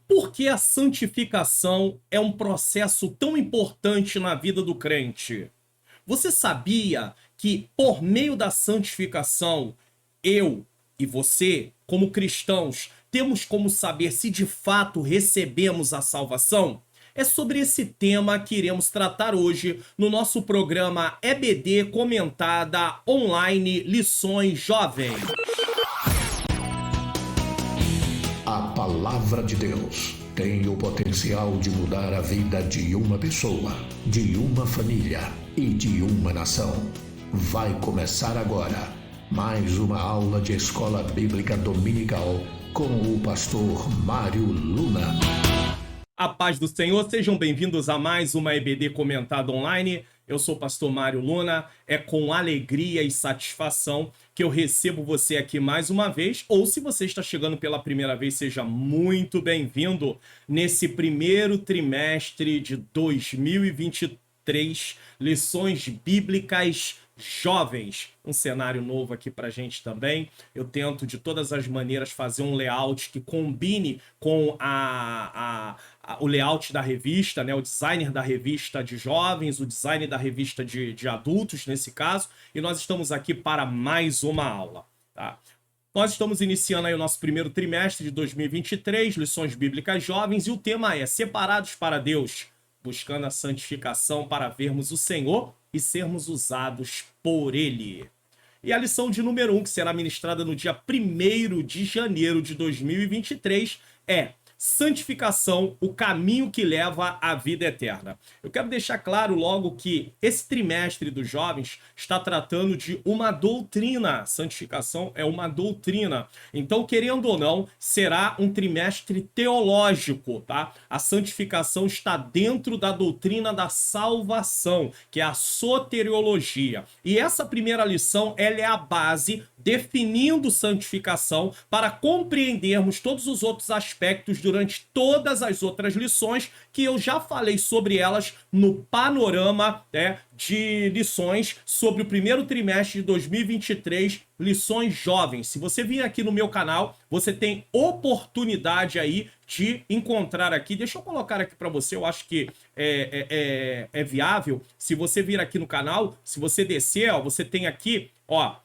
Por que a santificação é um processo tão importante na vida do crente? Você sabia que, por meio da santificação, eu e você, como cristãos, temos como saber se de fato recebemos a salvação? É sobre esse tema que iremos tratar hoje no nosso programa EBD Comentada Online Lições Jovens. A palavra de Deus tem o potencial de mudar a vida de uma pessoa, de uma família e de uma nação. Vai começar agora mais uma aula de Escola Bíblica Dominical com o pastor Mário Luna. A paz do Senhor, sejam bem-vindos a mais uma EBD Comentada Online. Eu sou o pastor Mário Luna, é com alegria e satisfação que eu recebo você aqui mais uma vez, ou se você está chegando pela primeira vez, seja muito bem-vindo nesse primeiro trimestre de 2023, Lições Bíblicas Jovens, um cenário novo aqui pra gente também. Eu tento de todas as maneiras fazer um layout que combine com o layout da revista, né? O designer da revista de jovens, o designer da revista de adultos, nesse caso, e nós estamos aqui para mais uma aula, tá? Nós estamos iniciando aí o nosso primeiro trimestre de 2023, Lições Bíblicas Jovens, e o tema é Separados para Deus, buscando a santificação para vermos o Senhor e sermos usados por Ele. E a lição de número 1, que será ministrada no dia 1º de janeiro de 2023, é santificação, o caminho que leva à vida eterna. Eu quero deixar claro logo que esse trimestre dos jovens está tratando de uma doutrina. Santificação é uma doutrina. Então, querendo ou não, será um trimestre teológico, tá? A santificação está dentro da doutrina da salvação, que é a soteriologia. E essa primeira lição, ela é a base definindo santificação para compreendermos todos os outros aspectos durante todas as outras lições que eu já falei sobre elas no panorama, né, de lições sobre o primeiro trimestre de 2023, lições jovens. Se você vir aqui no meu canal, você tem oportunidade aí de encontrar aqui. Deixa eu colocar aqui para você, eu acho que é viável. Se você vir aqui no canal, se você descer, ó, você tem aqui, ó,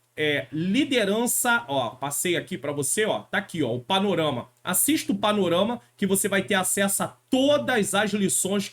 liderança, ó, passei aqui para você, ó, tá aqui, ó, o panorama. Assista o panorama que você vai ter acesso a todas as lições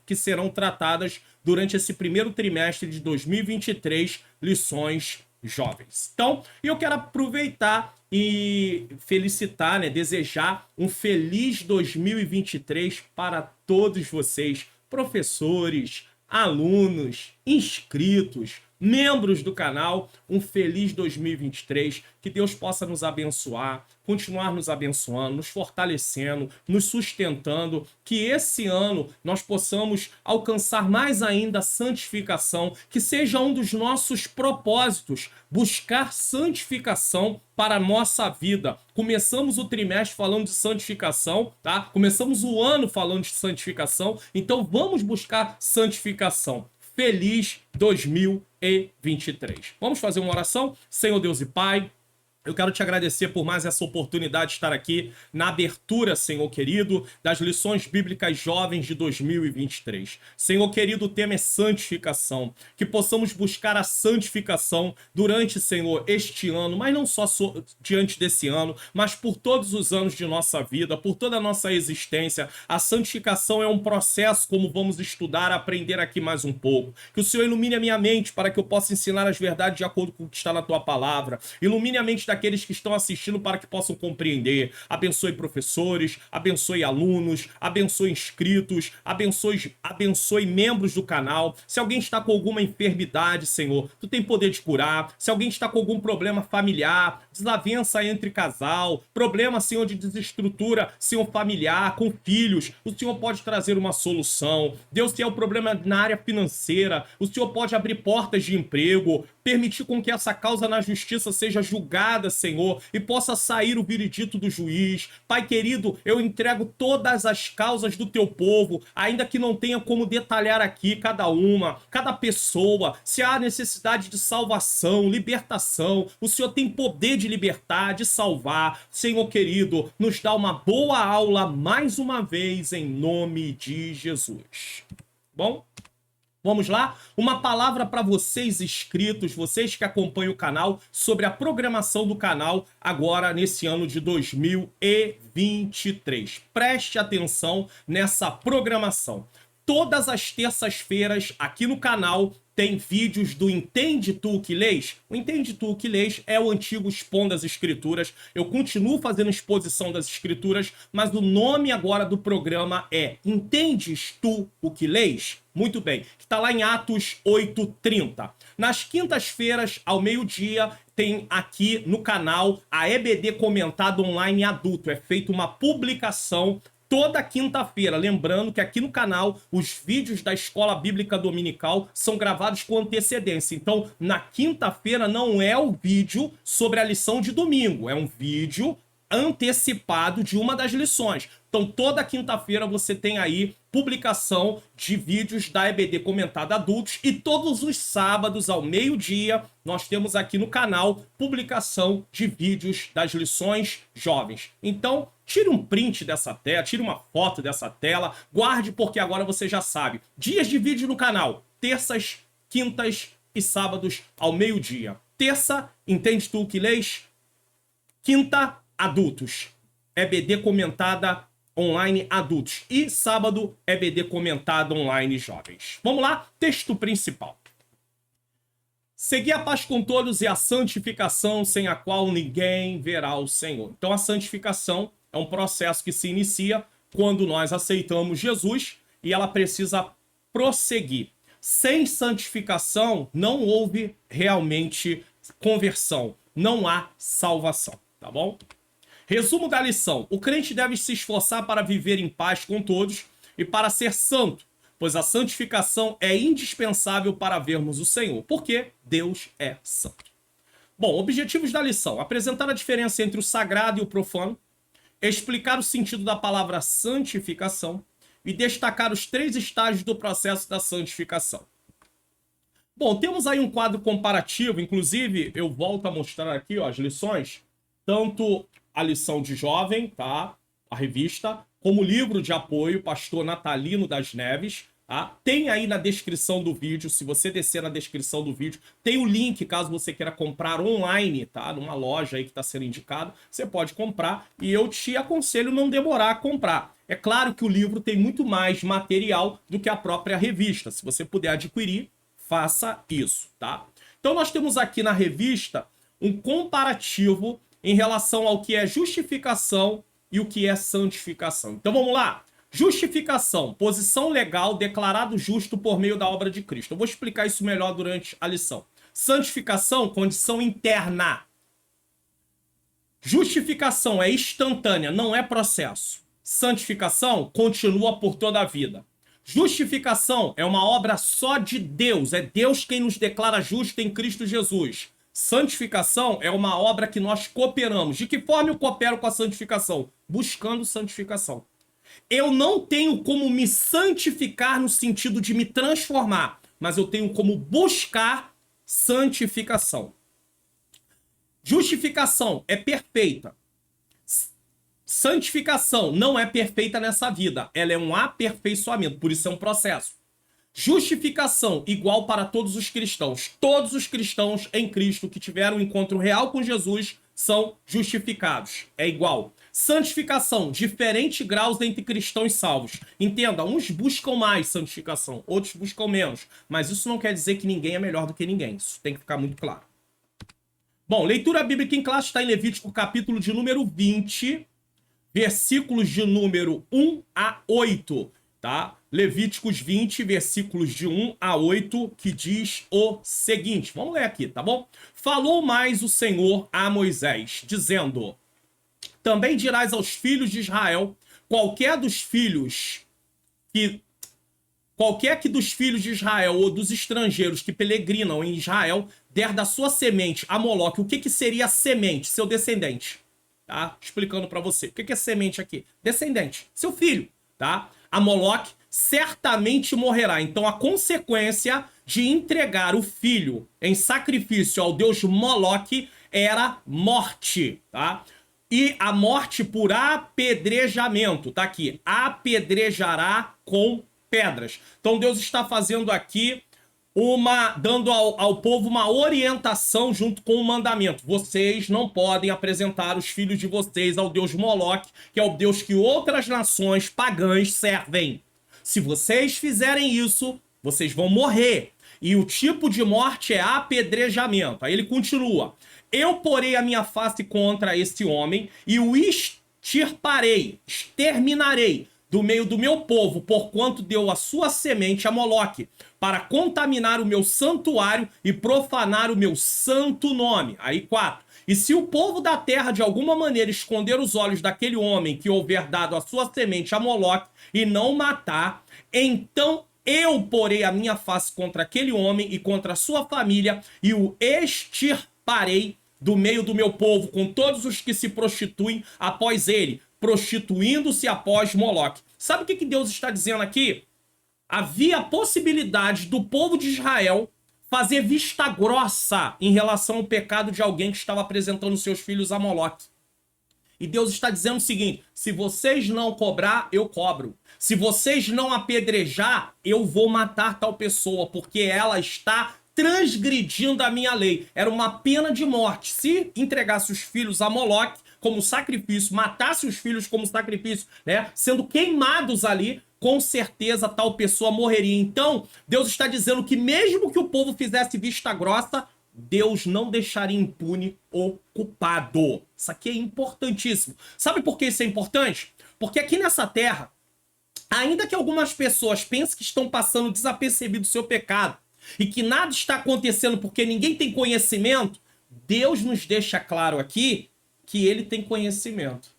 que serão tratadas durante esse primeiro trimestre de 2023, lições jovens. Então, eu quero aproveitar e felicitar, né, desejar um feliz 2023 para todos vocês, professores, alunos, inscritos, membros do canal. Um feliz 2023, que Deus possa nos abençoar, continuar nos abençoando, nos fortalecendo, nos sustentando, que esse ano nós possamos alcançar mais ainda a santificação, que seja um dos nossos propósitos, buscar santificação para a nossa vida. Começamos o trimestre falando de santificação, tá? Começamos o ano falando de santificação, então vamos buscar santificação. Feliz 2023. Vamos fazer uma oração? Senhor Deus e Pai, eu quero te agradecer por mais essa oportunidade de estar aqui na abertura, Senhor querido, das lições bíblicas jovens de 2023. Senhor querido, o tema é santificação. Que possamos buscar a santificação durante, Senhor, este ano, mas não só diante desse ano, mas por todos os anos de nossa vida, por toda a nossa existência. A santificação é um processo, como vamos estudar, aprender aqui mais um pouco. Que o Senhor ilumine a minha mente para que eu possa ensinar as verdades de acordo com o que está na Tua palavra. Ilumine a mente daqueles que estão assistindo para que possam compreender. Abençoe professores, abençoe alunos, abençoe inscritos, abençoe membros do canal. Se alguém está com alguma enfermidade, Senhor, Tu tem poder de curar. Se alguém está com algum problema familiar, desavença entre casal, problema, Senhor, de desestrutura, Senhor, familiar, com filhos, o Senhor pode trazer uma solução. Deus, se é o problema na área financeira, o Senhor pode abrir portas de emprego, permitir com que essa causa na justiça seja julgada, julgada, Senhor, e possa sair o veredito do juiz. Pai querido, eu entrego todas as causas do teu povo, ainda que não tenha como detalhar aqui cada uma, cada pessoa, se há necessidade de salvação, libertação, o Senhor tem poder de libertar, de salvar. Senhor querido, nos dá uma boa aula mais uma vez em nome de Jesus. Bom? Vamos lá? Uma palavra para vocês inscritos, vocês que acompanham o canal, sobre a programação do canal agora nesse ano de 2023. Preste atenção nessa programação. Todas as terças-feiras aqui no canal tem vídeos do Entende Tu o que Lês? O Entende Tu o que Lês é o antigo Expondo as Escrituras. Eu continuo fazendo exposição das Escrituras, mas o nome agora do programa é Entendes Tu o que Lês? Muito bem, que está lá em Atos 8:30. Nas quintas-feiras, ao meio-dia, tem aqui no canal a EBD Comentada Online Adulto. É feita uma publicação toda quinta-feira. Lembrando que aqui no canal os vídeos da Escola Bíblica Dominical são gravados com antecedência. Então, na quinta-feira não é o vídeo sobre a lição de domingo, é um vídeo antecipado de uma das lições. Então, toda quinta-feira você tem aí publicação de vídeos da EBD Comentada Adultos e todos os sábados ao meio-dia nós temos aqui no canal publicação de vídeos das lições jovens. Então, tire um print dessa tela, tire uma foto dessa tela, guarde porque agora você já sabe. Dias de vídeo no canal, terças, quintas e sábados ao meio-dia. Terça, Entende Tu o que Lês? Quinta, adultos. EBD Comentada Online Adultos. E sábado, EBD Comentada Online Jovens. Vamos lá? Texto principal. Segui a paz com todos e a santificação, sem a qual ninguém verá o Senhor. Então, a santificação é um processo que se inicia quando nós aceitamos Jesus e ela precisa prosseguir. Sem santificação, não houve realmente conversão. Não há salvação. Tá bom? Resumo da lição. O crente deve se esforçar para viver em paz com todos e para ser santo, pois a santificação é indispensável para vermos o Senhor, porque Deus é santo. Bom, objetivos da lição. Apresentar a diferença entre o sagrado e o profano, explicar o sentido da palavra santificação e destacar os 3 estágios do processo da santificação. Bom, temos aí um quadro comparativo, inclusive eu volto a mostrar aqui ó, as lições, tanto a lição de jovem, tá? A revista, como o livro de apoio, Pastor Natalino das Neves, tá? Tem aí na descrição do vídeo, se você descer na descrição do vídeo, tem o link, caso você queira comprar online, tá? Numa loja aí que está sendo indicado, você pode comprar e eu te aconselho não demorar a comprar. É claro que o livro tem muito mais material do que a própria revista. Se você puder adquirir, faça isso, tá? Então nós temos aqui na revista um comparativo em relação ao que é justificação e o que é santificação. Então vamos lá. Justificação, posição legal, declarado justo por meio da obra de Cristo. Eu vou explicar isso melhor durante a lição. Santificação, condição interna. Justificação é instantânea, não é processo. Santificação continua por toda a vida. Justificação é uma obra só de Deus. É Deus quem nos declara justo em Cristo Jesus. Santificação é uma obra que nós cooperamos. De que forma eu coopero com a santificação? Buscando santificação. Eu não tenho como me santificar no sentido de me transformar, mas eu tenho como buscar santificação. Justificação é perfeita. Santificação não é perfeita nessa vida. Ela é um aperfeiçoamento, por isso é um processo. Justificação igual para todos os cristãos. Todos os cristãos em Cristo que tiveram um encontro real com Jesus são justificados. É igual. Santificação, diferentes graus entre cristãos salvos. Entenda, uns buscam mais santificação, outros buscam menos. Mas isso não quer dizer que ninguém é melhor do que ninguém. Isso tem que ficar muito claro. Bom, leitura bíblica em classe está em Levítico, capítulo de número 20, versículos de número 1 a 8. Tá? Levíticos 20, versículos de 1 a 8, que diz o seguinte. Vamos ler aqui, tá bom? Falou mais o Senhor a Moisés, dizendo: também dirás aos filhos de Israel, qualquer que dos filhos de Israel ou dos estrangeiros que peregrinam em Israel der da sua semente a Moloque, o que, que seria a semente? Seu descendente. Tá? Explicando para você. O que, que é semente aqui? Descendente. Seu filho. Tá? A Moloque certamente morrerá. Então a consequência de entregar o filho em sacrifício ao deus Moloque era morte. Tá? E a morte por apedrejamento. Tá aqui. Apedrejará com pedras. Então Deus está fazendo aqui dando ao povo uma orientação junto com o mandamento. Vocês não podem apresentar os filhos de vocês ao deus Moloque, que é o deus que outras nações pagãs servem. Se vocês fizerem isso, vocês vão morrer. E o tipo de morte é apedrejamento. Aí ele continua. Eu porei a minha face contra esse homem e o extirparei, exterminarei do meio do meu povo, porquanto deu a sua semente a Moloque, para contaminar o meu santuário e profanar o meu santo nome. Aí 4. E se o povo da terra de alguma maneira esconder os olhos daquele homem que houver dado a sua semente a Moloque e não matar, então eu porei a minha face contra aquele homem e contra a sua família e o extirparei do meio do meu povo, com todos os que se prostituem após ele, prostituindo-se após Moloque. Sabe o que Deus está dizendo aqui? Havia a possibilidade do povo de Israel fazer vista grossa em relação ao pecado de alguém que estava apresentando seus filhos a Moloque. E Deus está dizendo o seguinte: se vocês não cobrar, eu cobro. Se vocês não apedrejar, eu vou matar tal pessoa, porque ela está transgredindo a minha lei. Era uma pena de morte. Se entregasse os filhos a Moloque como sacrifício, matasse os filhos como sacrifício, né, sendo queimados ali, com certeza tal pessoa morreria. Então, Deus está dizendo que mesmo que o povo fizesse vista grossa, Deus não deixaria impune o culpado. Isso aqui é importantíssimo. Sabe por que isso é importante? Porque aqui nessa terra, ainda que algumas pessoas pensem que estão passando desapercebido o seu pecado e que nada está acontecendo porque ninguém tem conhecimento, Deus nos deixa claro aqui que ele tem conhecimento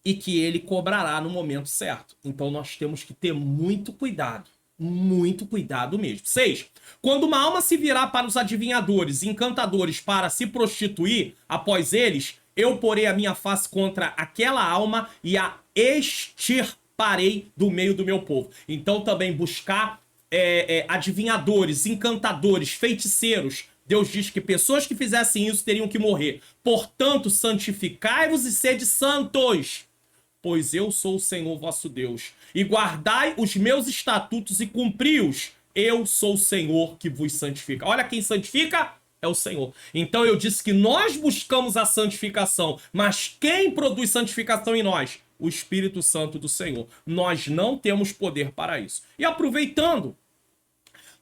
e que ele cobrará no momento certo. Então nós temos que ter muito cuidado mesmo. 6. Quando uma alma se virar para os adivinhadores e encantadores para se prostituir após eles, eu porei a minha face contra aquela alma e a extirparei do meio do meu povo. Então também buscar adivinhadores, encantadores, feiticeiros. Deus diz que pessoas que fizessem isso teriam que morrer. Portanto, santificai-vos e sede santos, pois eu sou o Senhor vosso Deus. E guardai os meus estatutos e cumpri-os. Eu sou o Senhor que vos santifica. Olha quem santifica é o Senhor. Então eu disse que nós buscamos a santificação, mas quem produz santificação em nós? O Espírito Santo do Senhor. Nós não temos poder para isso. E aproveitando,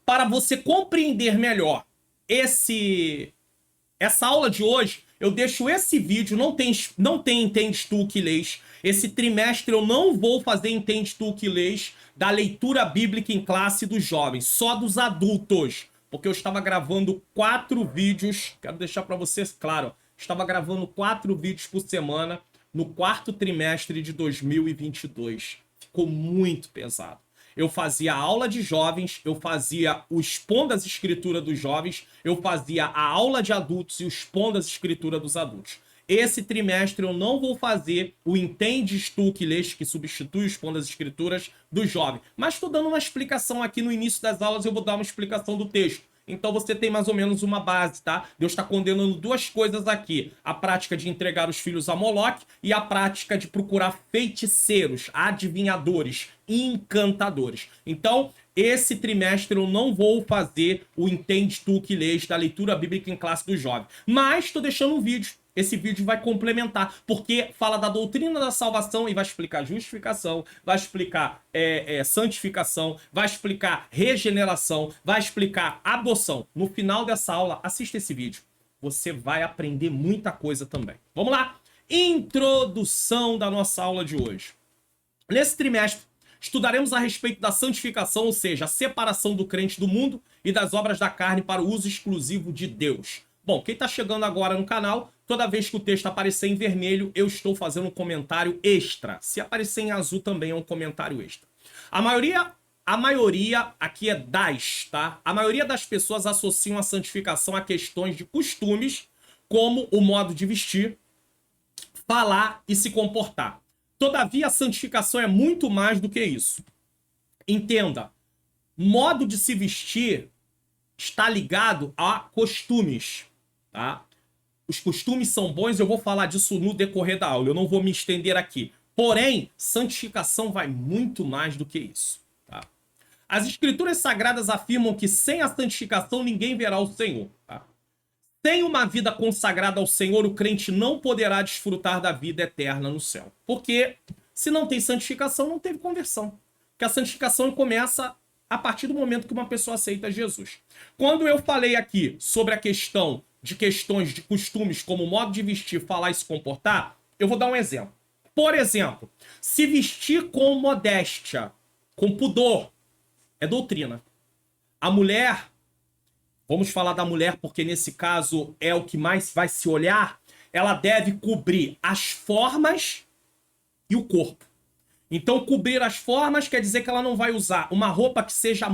para você compreender melhor essa aula de hoje, eu deixo esse vídeo, não tem Entende Tu Que Lês. Esse trimestre eu não vou fazer Entende Tu Que Lês da leitura bíblica em classe dos jovens, só dos adultos. Porque eu estava gravando 4 vídeos, quero deixar para vocês claro, estava gravando 4 vídeos por semana no 4º trimestre de 2022. Ficou muito pesado. Eu fazia a aula de jovens, eu fazia o Expondo as Escrituras dos jovens, eu fazia a aula de adultos e o Expondo as Escrituras dos adultos. Esse trimestre eu não vou fazer o Entendes Tu Que Lês, que substitui o Expondo as Escrituras dos jovens. Mas estou dando uma explicação aqui no início das aulas, eu vou dar uma explicação do texto. Então você tem mais ou menos uma base, tá? Deus está condenando 2 coisas aqui. A prática de entregar os filhos a Moloque e a prática de procurar feiticeiros, adivinhadores, encantadores. Então, esse trimestre eu não vou fazer o Entende Tu Que Lês da leitura bíblica em classe do jovem. Mas estou deixando um vídeo. Esse vídeo vai complementar, porque fala da doutrina da salvação e vai explicar justificação, vai explicar santificação, vai explicar regeneração, vai explicar adoção. No final dessa aula, assista esse vídeo. Você vai aprender muita coisa também. Vamos lá? Introdução da nossa aula de hoje. Nesse trimestre, estudaremos a respeito da santificação, ou seja, a separação do crente do mundo e das obras da carne para o uso exclusivo de Deus. Bom, quem está chegando agora no canal, toda vez que o texto aparecer em vermelho, eu estou fazendo um comentário extra. Se aparecer em azul, também é um comentário extra. A maioria a maioria, aqui é tá? A maioria das pessoas associam a santificação a questões de costumes, como o modo de vestir, falar e se comportar. Todavia, a santificação é muito mais do que isso. Entenda, modo de se vestir está ligado a costumes, tá? Os costumes são bons, eu vou falar disso no decorrer da aula, eu não vou me estender aqui. Porém, santificação vai muito mais do que isso, tá? As escrituras sagradas afirmam que sem a santificação ninguém verá o Senhor, tá? Sem uma vida consagrada ao Senhor, o crente não poderá desfrutar da vida eterna no céu. Porque se não tem santificação, não teve conversão. Porque a santificação começa a partir do momento que uma pessoa aceita Jesus. Quando eu falei aqui sobre a questão de questões de costumes, como modo de vestir, falar e se comportar, eu vou dar um exemplo. Por exemplo, se vestir com modéstia, com pudor, é doutrina. A mulher, vamos falar da mulher porque nesse caso é o que mais vai se olhar, ela deve cobrir as formas e o corpo. Então, cobrir as formas quer dizer que ela não vai usar uma roupa que seja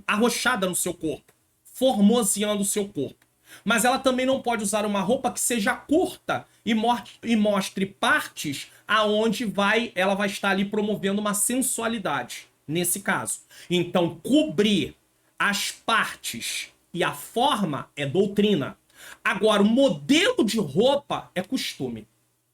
arrochada no seu corpo, formoseando o seu corpo. Mas ela também não pode usar uma roupa que seja curta e mostre partes aonde ela vai estar ali promovendo uma sensualidade, nesse caso. Então, cobrir as partes e a forma é doutrina. Agora, o modelo de roupa é costume.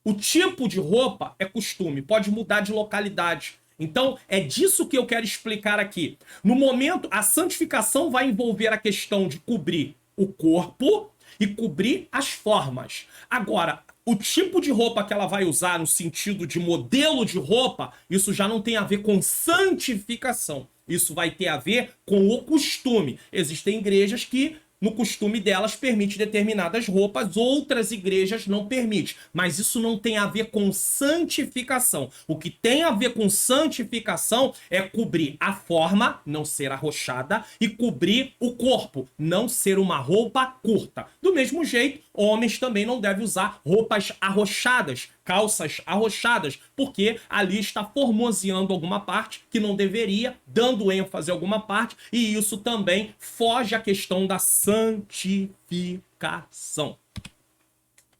O tipo de roupa é costume, pode mudar de localidade. Então, é disso que eu quero explicar aqui. No momento, a santificação vai envolver a questão de cobrir o corpo e cobrir as formas. Agora, o tipo de roupa que ela vai usar no sentido de modelo de roupa, isso já não tem a ver com santificação. Isso vai ter a ver com o costume. Existem igrejas que no costume delas permite determinadas roupas, outras igrejas não permite. Mas isso não tem a ver com santificação. O que tem a ver com santificação é cobrir a forma, não ser arrochada, e cobrir o corpo, não ser uma roupa curta. Do mesmo jeito, homens também não devem usar roupas arrochadas, calças arrochadas, porque ali está formoseando alguma parte que não deveria, dando ênfase a alguma parte, e isso também foge à questão da santificação.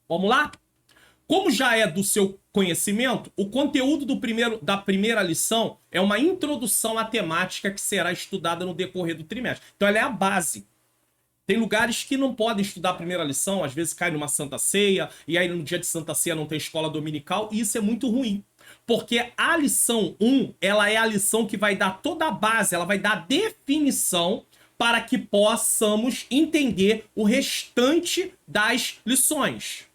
Vamos lá? Como já é do seu conhecimento, o conteúdo da primeira lição é uma introdução à temática que será estudada no decorrer do trimestre. Então ela é a base. Tem lugares que não podem estudar a primeira lição, às vezes cai numa Santa Ceia, e aí no dia de Santa Ceia não tem escola dominical, e isso é muito ruim. Porque a lição 1, ela é a lição que vai dar toda a base, ela vai dar a definição para que possamos entender o restante das lições.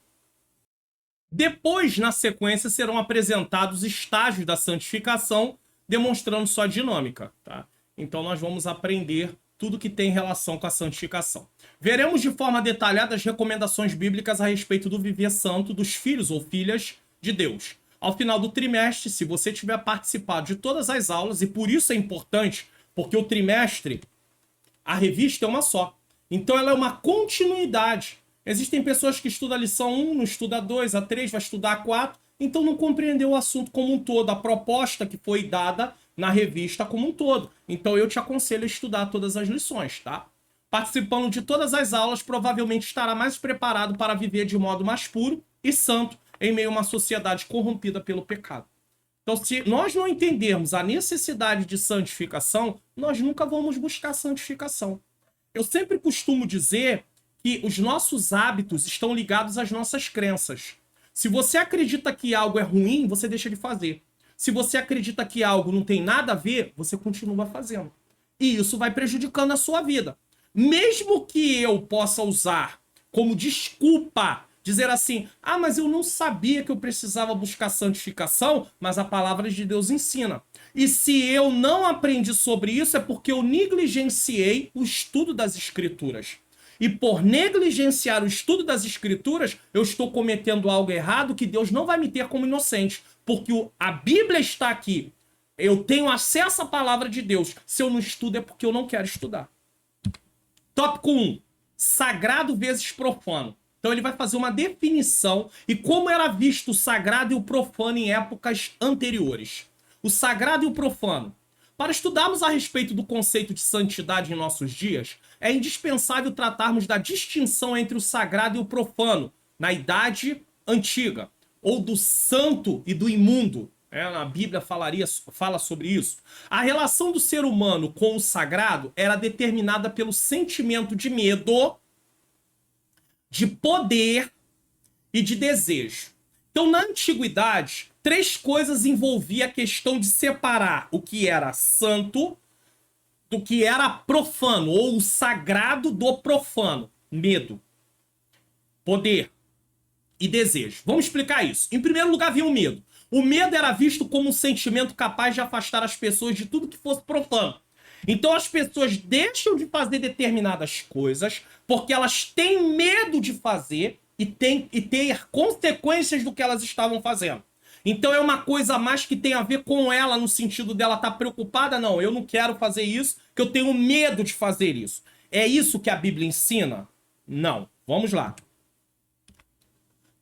Depois, na sequência, serão apresentados estágios da santificação, demonstrando sua dinâmica, tá? Então nós vamos aprender tudo que tem relação com a santificação. Veremos de forma detalhada as recomendações bíblicas a respeito do viver santo dos filhos ou filhas de Deus. Ao final do trimestre, se você tiver participado de todas as aulas, e por isso é importante, porque o trimestre, a revista é uma só. Então ela é uma continuidade. Existem pessoas que estudam a lição 1, não estuda a 2, a 3, vai estudar a 4, então não compreendeu o assunto como um todo, a proposta que foi dada na revista como um todo. Então eu te aconselho a estudar todas as lições, tá? Participando de todas as aulas, provavelmente estará mais preparado para viver de modo mais puro e santo em meio a uma sociedade corrompida pelo pecado. Então, se nós não entendermos a necessidade de santificação, nós nunca vamos buscar santificação. Eu sempre costumo dizer que os nossos hábitos estão ligados às nossas crenças. Se você acredita que algo é ruim, você deixa de fazer. Se você acredita que algo não tem nada a ver, você continua fazendo. E isso vai prejudicando a sua vida. Mesmo que eu possa usar como desculpa, dizer assim, mas eu não sabia que eu precisava buscar santificação, mas a palavra de Deus ensina. E se eu não aprendi sobre isso, é porque eu negligenciei o estudo das Escrituras. E por negligenciar o estudo das Escrituras, eu estou cometendo algo errado que Deus não vai me ter como inocente. Porque a Bíblia está aqui. Eu tenho acesso à palavra de Deus. Se eu não estudo é porque eu não quero estudar. Tópico 1. Sagrado vezes profano. Então ele vai fazer uma definição e como era visto o sagrado e o profano em épocas anteriores. O sagrado e o profano. Para estudarmos a respeito do conceito de santidade em nossos dias, é indispensável tratarmos da distinção entre o sagrado e o profano na Idade Antiga, ou do santo e do imundo. A Bíblia fala sobre isso. A relação do ser humano com o sagrado era determinada pelo sentimento de medo, de poder e de desejo. Então, na antiguidade, 3 coisas envolviam a questão de separar o que era santo do que era profano, ou o sagrado do profano. Medo, poder e desejo. Vamos explicar isso. Em primeiro lugar, havia o medo. O medo era visto como um sentimento capaz de afastar as pessoas de tudo que fosse profano. Então as pessoas deixam de fazer determinadas coisas porque elas têm medo de fazer e ter consequências do que elas estavam fazendo. Então é uma coisa a mais que tem a ver com ela, no sentido dela estar preocupada. Não, eu não quero fazer isso, que eu tenho medo de fazer isso. É isso que a Bíblia ensina? Não. Vamos lá.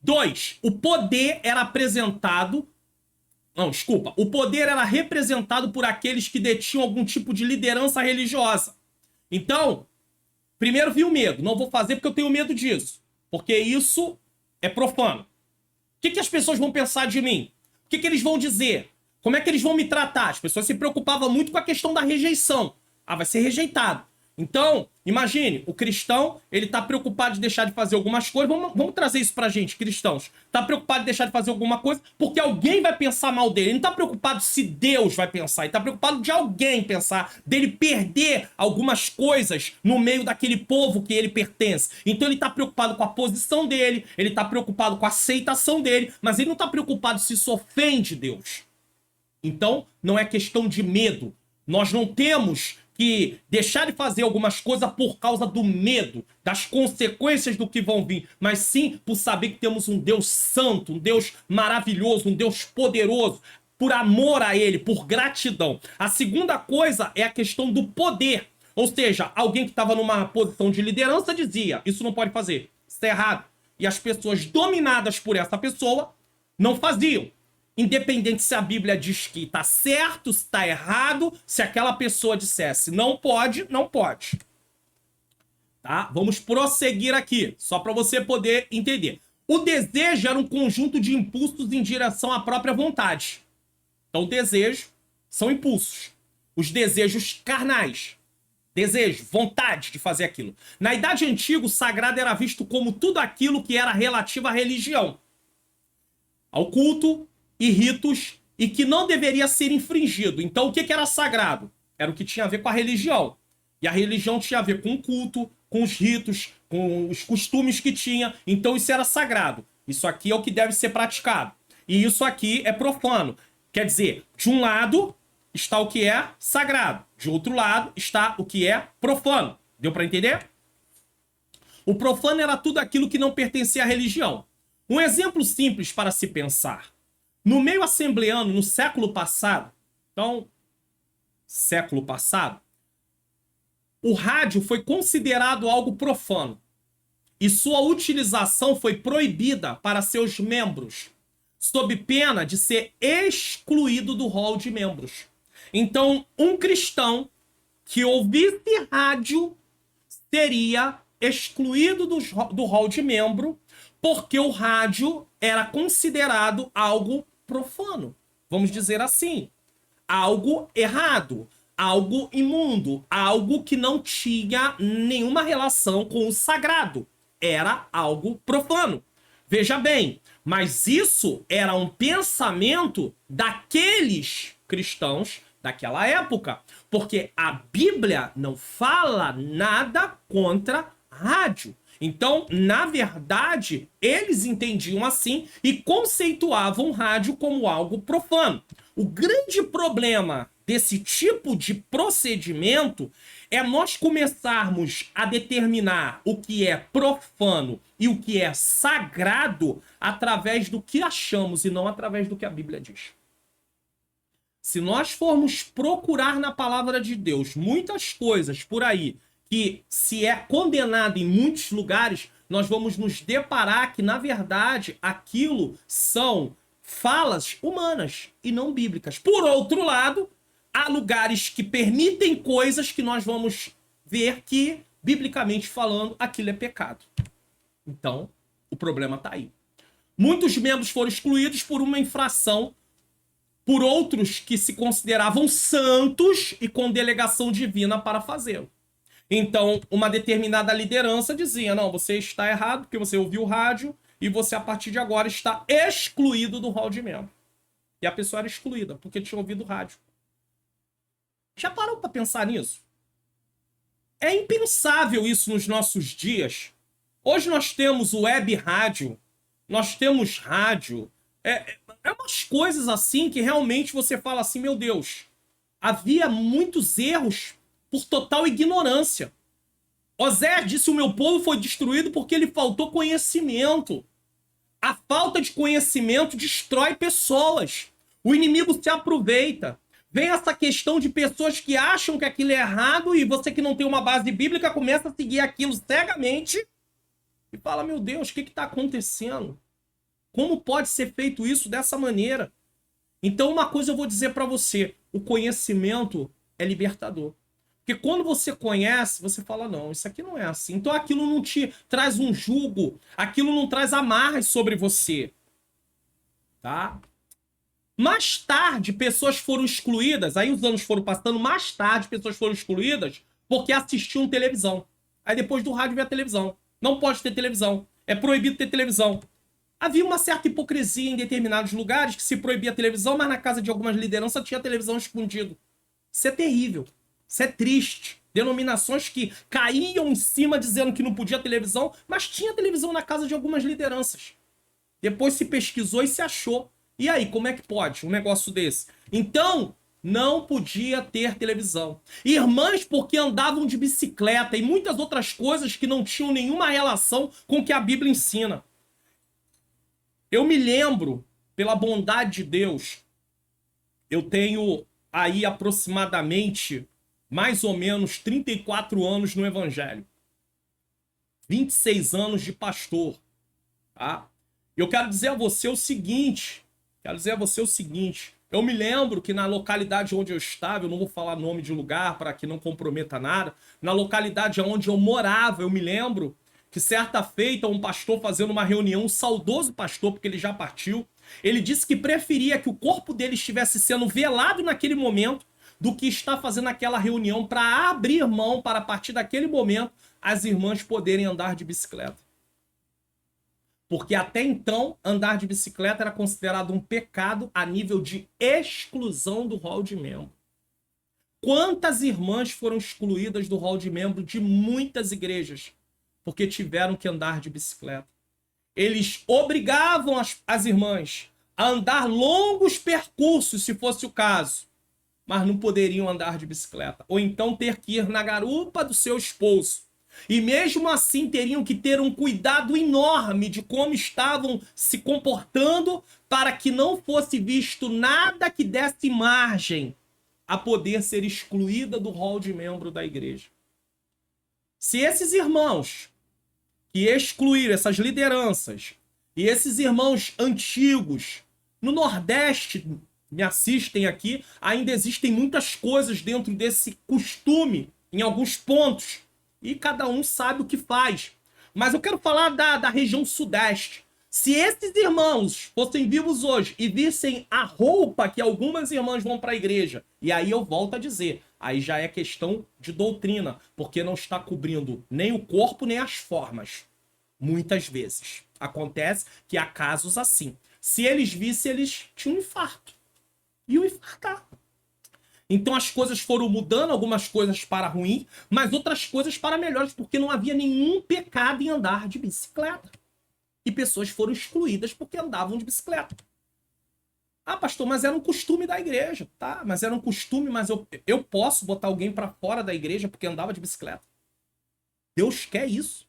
2. O poder era apresentado... Não, desculpa. O poder era representado por aqueles que detinham algum tipo de liderança religiosa. Então, primeiro vi o medo. Não vou fazer porque eu tenho medo disso. Porque isso é profano. O que as pessoas vão pensar de mim? O que eles vão dizer? Como é que eles vão me tratar? As pessoas se preocupavam muito com a questão da rejeição. Ah, vai ser rejeitado. Então, imagine, o cristão, ele tá preocupado de deixar de fazer algumas coisas. Vamos trazer isso pra gente, cristãos. Tá preocupado de deixar de fazer alguma coisa porque alguém vai pensar mal dele. Ele não tá preocupado se Deus vai pensar. Ele tá preocupado de alguém pensar, dele perder algumas coisas no meio daquele povo que ele pertence. Então ele tá preocupado com a posição dele, ele tá preocupado com a aceitação dele, mas ele não tá preocupado se isso ofende Deus. Então, não é questão de medo. Nós não temos que deixar de fazer algumas coisas por causa do medo, das consequências do que vão vir, mas sim por saber que temos um Deus santo, um Deus maravilhoso, um Deus poderoso, por amor a Ele, por gratidão. A segunda coisa é a questão do poder, ou seja, alguém que estava numa posição de liderança dizia, isso não pode fazer, isso é errado, e as pessoas dominadas por essa pessoa não faziam. Independente se a Bíblia diz que está certo, se está errado, se aquela pessoa dissesse não pode, não pode. Tá? Vamos prosseguir aqui, só para você poder entender. O desejo era um conjunto de impulsos em direção à própria vontade. Então, o desejo são impulsos. Os desejos carnais. Desejo, vontade de fazer aquilo. Na Idade Antiga, o sagrado era visto como tudo aquilo que era relativo à religião, ao culto e ritos, e que não deveria ser infringido. Então, o que era sagrado? Era o que tinha a ver com a religião. E a religião tinha a ver com o culto, com os ritos, com os costumes que tinha. Então, isso era sagrado. Isso aqui é o que deve ser praticado. E isso aqui é profano. Quer dizer, de um lado está o que é sagrado. De outro lado está o que é profano. Deu para entender? O profano era tudo aquilo que não pertencia à religião. Um exemplo simples para se pensar. No meio assembleano, no século passado, então, século passado, o rádio foi considerado algo profano e sua utilização foi proibida para seus membros, sob pena de ser excluído do hall de membros. Então, um cristão que ouvisse rádio seria excluído do hall de membro, porque o rádio era considerado algo profano, vamos dizer assim, algo errado, algo imundo, algo que não tinha nenhuma relação com o sagrado, era algo profano. Veja bem, mas isso era um pensamento daqueles cristãos daquela época, porque a Bíblia não fala nada contra rádio. Então, na verdade, eles entendiam assim e conceituavam o rádio como algo profano. O grande problema desse tipo de procedimento é nós começarmos a determinar o que é profano e o que é sagrado através do que achamos e não através do que a Bíblia diz. Se nós formos procurar na palavra de Deus muitas coisas por aí que se é condenado em muitos lugares, nós vamos nos deparar que, na verdade, aquilo são falas humanas e não bíblicas. Por outro lado, há lugares que permitem coisas que nós vamos ver que, biblicamente falando, aquilo é pecado. Então, o problema está aí. Muitos membros foram excluídos por uma infração, por outros que se consideravam santos e com delegação divina para fazê-lo. Então, uma determinada liderança dizia, não, você está errado porque você ouviu o rádio e você, a partir de agora, está excluído do hall de membro. E a pessoa era excluída porque tinha ouvido o rádio. Já parou para pensar nisso? É impensável isso nos nossos dias. Hoje nós temos o web rádio, nós temos rádio. É umas coisas assim que realmente você fala assim, meu Deus, havia muitos erros por total ignorância. Osés disse, o meu povo foi destruído porque lhe faltou conhecimento. A falta de conhecimento destrói pessoas. O inimigo se aproveita. Vem essa questão de pessoas que acham que aquilo é errado e você que não tem uma base bíblica começa a seguir aquilo cegamente e fala, meu Deus, o que está acontecendo? Como pode ser feito isso dessa maneira? Então uma coisa eu vou dizer para você, o conhecimento é libertador. Porque quando você conhece, você fala, não, isso aqui não é assim. Então aquilo não te traz um jugo, aquilo não traz amarras sobre você. Tá? Mais tarde, pessoas foram excluídas, aí os anos foram passando, mais tarde pessoas foram excluídas porque assistiam televisão. Aí depois do rádio veio a televisão. Não pode ter televisão, é proibido ter televisão. Havia uma certa hipocrisia em determinados lugares que se proibia a televisão, mas na casa de algumas lideranças tinha televisão escondido. Isso é terrível. Isso é triste. Denominações que caíam em cima dizendo que não podia televisão, mas tinha televisão na casa de algumas lideranças. Depois se pesquisou e se achou. E aí, como é que pode um negócio desse? Então, não podia ter televisão. Irmãs porque andavam de bicicleta e muitas outras coisas que não tinham nenhuma relação com o que a Bíblia ensina. Eu me lembro, pela bondade de Deus, eu tenho aí aproximadamente mais ou menos 34 anos no Evangelho. 26 anos de pastor. Tá? Eu quero dizer a você o seguinte, eu me lembro que na localidade onde eu estava, eu não vou falar nome de lugar para que não comprometa nada, na localidade onde eu morava, eu me lembro que certa feita um pastor fazendo uma reunião, um saudoso pastor, porque ele já partiu, ele disse que preferia que o corpo dele estivesse sendo velado naquele momento do que estar fazendo aquela reunião para abrir mão para, a partir daquele momento, as irmãs poderem andar de bicicleta. Porque até então, andar de bicicleta era considerado um pecado a nível de exclusão do hall de membro. Quantas irmãs foram excluídas do hall de membro de muitas igrejas porque tiveram que andar de bicicleta? Eles obrigavam as irmãs a andar longos percursos, se fosse o caso, mas não poderiam andar de bicicleta. Ou então ter que ir na garupa do seu esposo. E mesmo assim teriam que ter um cuidado enorme de como estavam se comportando para que não fosse visto nada que desse margem a poder ser excluída do hall de membro da igreja. Se esses irmãos que excluíram essas lideranças e esses irmãos antigos no Nordeste me assistem aqui, ainda existem muitas coisas dentro desse costume em alguns pontos. E cada um sabe o que faz. Mas eu quero falar da região sudeste. Se esses irmãos fossem vivos hoje e vissem a roupa que algumas irmãs vão para a igreja, e aí eu volto a dizer, aí já é questão de doutrina, porque não está cobrindo nem o corpo nem as formas. Muitas vezes. Acontece que há casos assim. Se eles vissem, eles tinham um infarto. E o infartar. Então as coisas foram mudando, algumas coisas para ruim, mas outras coisas para melhores, porque não havia nenhum pecado em andar de bicicleta. E pessoas foram excluídas porque andavam de bicicleta. Ah, pastor, mas era um costume da igreja. Tá, mas era um costume, mas eu posso botar alguém para fora da igreja porque andava de bicicleta. Deus quer isso.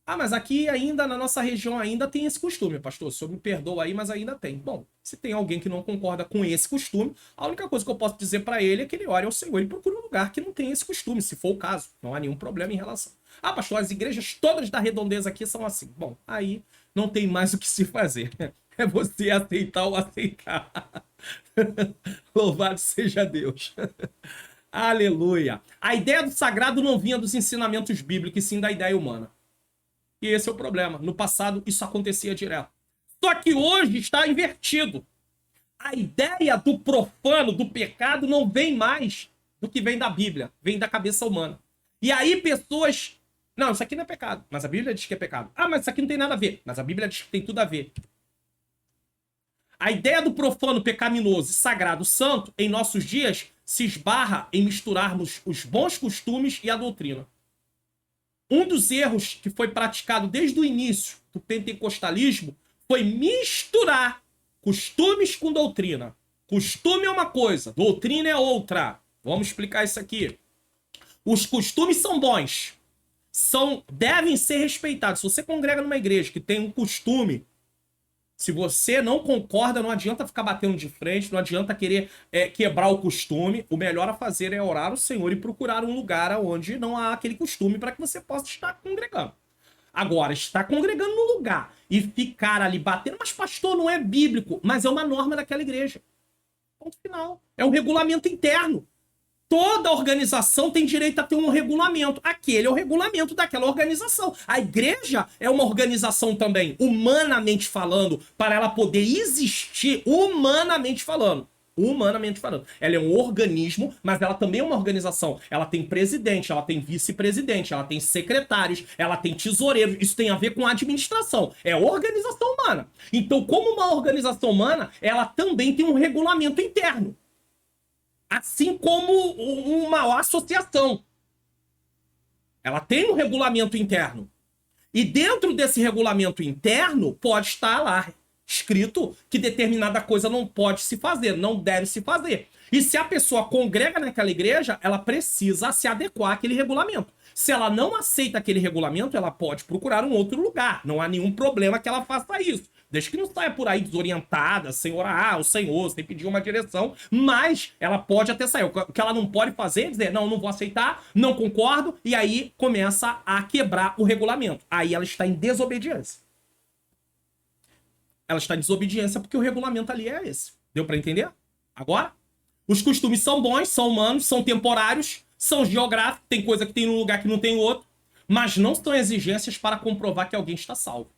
Ah, mas aqui ainda, na nossa região, ainda tem esse costume, pastor. O senhor me perdoa aí, mas ainda tem. Bom, se tem alguém que não concorda com esse costume, a única coisa que eu posso dizer para ele é que ele ore ao Senhor e procure um lugar que não tem esse costume, se for o caso. Não há nenhum problema em relação. Ah, pastor, as igrejas todas da redondeza aqui são assim. Bom, aí não tem mais o que se fazer. É você aceitar ou aceitar. Louvado seja Deus. Aleluia. A ideia do sagrado não vinha dos ensinamentos bíblicos, e sim da ideia humana. E esse é o problema. No passado, isso acontecia direto. Só que hoje está invertido. A ideia do profano, do pecado, não vem mais do que vem da Bíblia. Vem da cabeça humana. E aí pessoas... Não, isso aqui não é pecado, mas a Bíblia diz que é pecado. Ah, mas isso aqui não tem nada a ver, mas a Bíblia diz que tem tudo a ver. A ideia do profano, pecaminoso e sagrado santo, em nossos dias, se esbarra em misturarmos os bons costumes e a doutrina. Um dos erros que foi praticado desde o início do pentecostalismo foi misturar costumes com doutrina. Costume é uma coisa, doutrina é outra. Vamos explicar isso aqui. Os costumes são bons, devem ser respeitados. Se você congrega numa igreja que tem um costume, se você não concorda, não adianta ficar batendo de frente, não adianta querer quebrar o costume. O melhor a fazer é orar ao Senhor e procurar um lugar onde não há aquele costume para que você possa estar congregando. Agora, estar congregando no lugar e ficar ali batendo, mas pastor, não é bíblico, mas é uma norma daquela igreja. Ponto final. É um regulamento interno. Toda organização tem direito a ter um regulamento. Aquele é o regulamento daquela organização. A igreja é uma organização também, humanamente falando, para ela poder existir humanamente falando. Humanamente falando. Ela é um organismo, mas ela também é uma organização. Ela tem presidente, ela tem vice-presidente, ela tem secretários, ela tem tesoureiros. Isso tem a ver com administração. É organização humana. Então, como uma organização humana, ela também tem um regulamento interno. Assim como uma associação. Ela tem um regulamento interno. E dentro desse regulamento interno, pode estar lá escrito que determinada coisa não pode se fazer, não deve se fazer. E se a pessoa congrega naquela igreja, ela precisa se adequar àquele regulamento. Se ela não aceita aquele regulamento, ela pode procurar um outro lugar. Não há nenhum problema que ela faça isso. Desde que não saia por aí desorientada, sem orar, o Senhor, sem pedir uma direção, mas ela pode até sair. O que ela não pode fazer é dizer, não vou aceitar, não concordo, e aí começa a quebrar o regulamento. Aí ela está em desobediência. Ela está em desobediência porque o regulamento ali é esse. Deu para entender? Agora, os costumes são bons, são humanos, são temporários, são geográficos, tem coisa que tem num lugar que não tem outro, mas não são exigências para comprovar que alguém está salvo.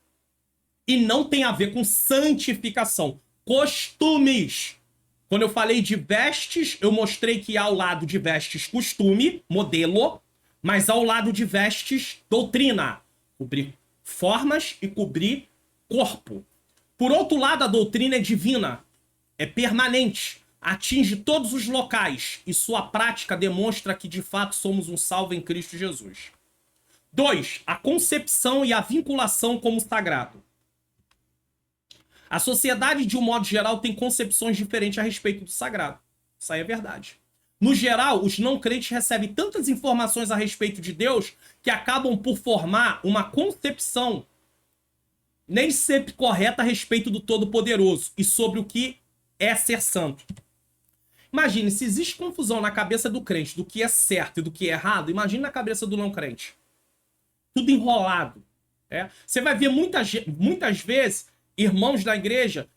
E não tem a ver com santificação. Costumes. Quando eu falei de vestes, eu mostrei que ao lado de vestes costume, modelo, mas ao lado de vestes doutrina. Cobrir formas e cobrir corpo. Por outro lado, a doutrina é divina, é permanente, atinge todos os locais e sua prática demonstra que de fato somos um salvo em Cristo Jesus. 2. A concepção e a vinculação como sagrado. A sociedade, de um modo geral, tem concepções diferentes a respeito do sagrado. Isso aí é verdade. No geral, os não crentes recebem tantas informações a respeito de Deus que acabam por formar uma concepção nem sempre correta a respeito do Todo-Poderoso e sobre o que é ser santo. Imagine, se existe confusão na cabeça do crente do que é certo e do que é errado, imagine na cabeça do não crente. Tudo enrolado. Você vai ver muitas vezes irmãos da igreja,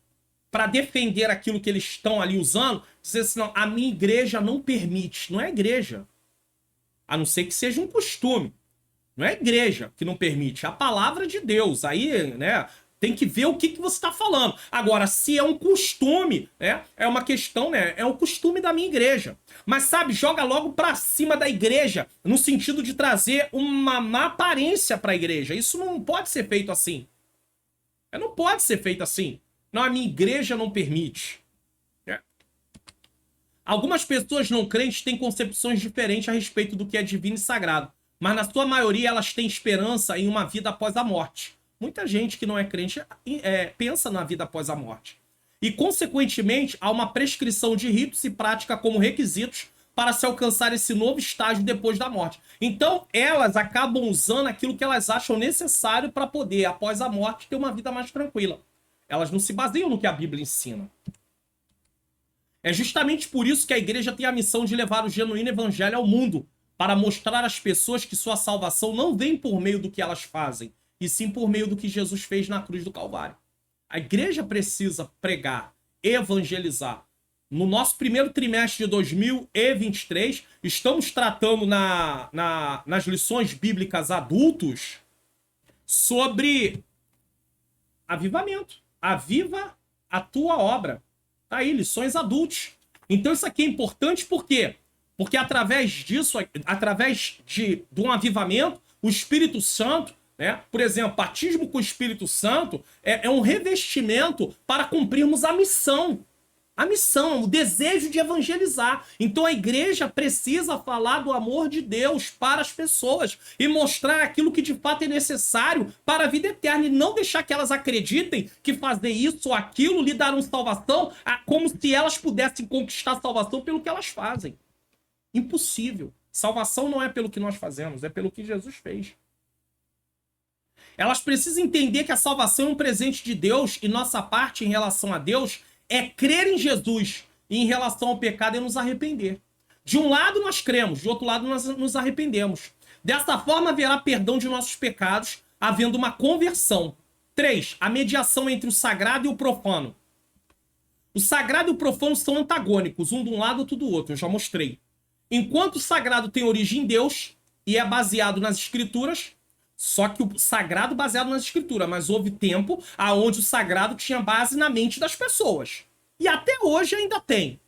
para defender aquilo que eles estão ali usando, dizer assim, não, a minha igreja não permite. Não é igreja. A não ser que seja um costume. Não é a igreja que não permite, é a palavra de Deus. Aí, né, tem que ver o que você está falando. Agora, se é um costume, é uma questão, né, é o costume da minha igreja. Mas, sabe, joga logo para cima da igreja, no sentido de trazer uma má aparência para a igreja. Isso não pode ser feito assim. Não pode ser feito assim. Não, a minha igreja não permite. Algumas pessoas não crentes têm concepções diferentes a respeito do que é divino e sagrado. Mas na sua maioria elas têm esperança em uma vida após a morte. Muita gente que não é crente pensa na vida após a morte. E, consequentemente, há uma prescrição de ritos e prática como requisitos para se alcançar esse novo estágio depois da morte. Então, elas acabam usando aquilo que elas acham necessário para poder, após a morte, ter uma vida mais tranquila. Elas não se baseiam no que a Bíblia ensina. É justamente por isso que a igreja tem a missão de levar o genuíno evangelho ao mundo, para mostrar às pessoas que sua salvação não vem por meio do que elas fazem, e sim por meio do que Jesus fez na cruz do Calvário. A igreja precisa pregar, evangelizar, no nosso primeiro trimestre de 2023, estamos tratando nas lições bíblicas adultos sobre avivamento. Aviva a tua obra. Tá aí, lições adultos. Então isso aqui é importante por quê? Porque através disso, através de um avivamento, o Espírito Santo, né? Por exemplo, batismo com o Espírito Santo é um revestimento para cumprirmos a missão. A missão, o desejo de evangelizar. Então a igreja precisa falar do amor de Deus para as pessoas e mostrar aquilo que de fato é necessário para a vida eterna e não deixar que elas acreditem que fazer isso ou aquilo lhe darão salvação, como se elas pudessem conquistar a salvação pelo que elas fazem. Impossível. Salvação não é pelo que nós fazemos, é pelo que Jesus fez. Elas precisam entender que a salvação é um presente de Deus e nossa parte em relação a Deus é crer em Jesus e em relação ao pecado é nos arrepender. De um lado nós cremos, de outro lado nós nos arrependemos. Dessa forma haverá perdão de nossos pecados, havendo uma conversão. 3. A mediação entre o sagrado e o profano. O sagrado e o profano são antagônicos, um de um lado, outro do outro, eu já mostrei. Enquanto o sagrado tem origem em Deus e é baseado nas escrituras, só que o sagrado baseado nas escrituras, mas houve tempo aonde o sagrado tinha base na mente das pessoas. E até hoje ainda tem.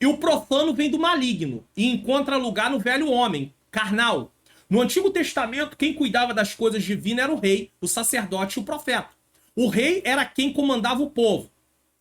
E o profano vem do maligno e encontra lugar no velho homem, carnal. No Antigo Testamento, quem cuidava das coisas divinas era o rei, o sacerdote e o profeta. O rei era quem comandava o povo.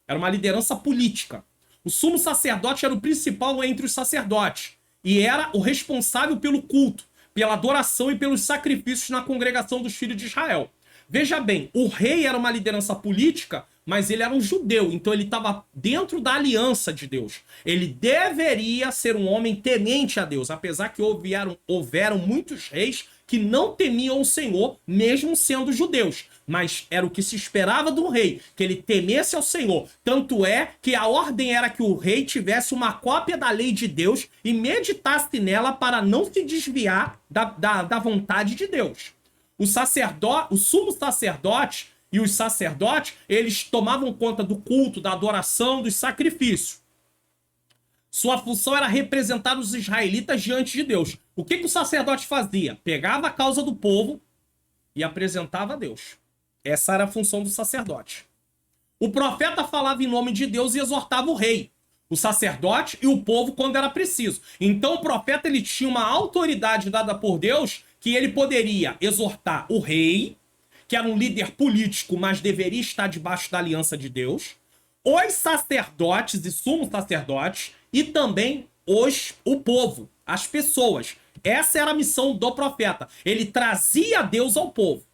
Era uma liderança política. O sumo sacerdote era o principal entre os sacerdotes e era o responsável pelo culto, pela adoração e pelos sacrifícios na congregação dos filhos de Israel. Veja bem, o rei era uma liderança política, mas ele era um judeu, então ele estava dentro da aliança de Deus. Ele deveria ser um homem temente a Deus, apesar que houveram muitos reis que não temiam o Senhor, mesmo sendo judeus. Mas era o que se esperava de um rei, que ele temesse ao Senhor. Tanto é que a ordem era que o rei tivesse uma cópia da lei de Deus e meditasse nela para não se desviar da vontade de Deus. O sumo sacerdote e os sacerdotes, eles tomavam conta do culto, da adoração, dos sacrifícios. Sua função era representar os israelitas diante de Deus. O que o sacerdote fazia? Pegava a causa do povo e apresentava a Deus. Essa era a função do sacerdote. O profeta falava em nome de Deus e exortava o rei, o sacerdote e o povo quando era preciso. Então o profeta ele tinha uma autoridade dada por Deus que ele poderia exortar o rei, que era um líder político, mas deveria estar debaixo da aliança de Deus, os sacerdotes e sumos sacerdotes e também o povo, as pessoas. Essa era a missão do profeta. Ele trazia Deus ao povo.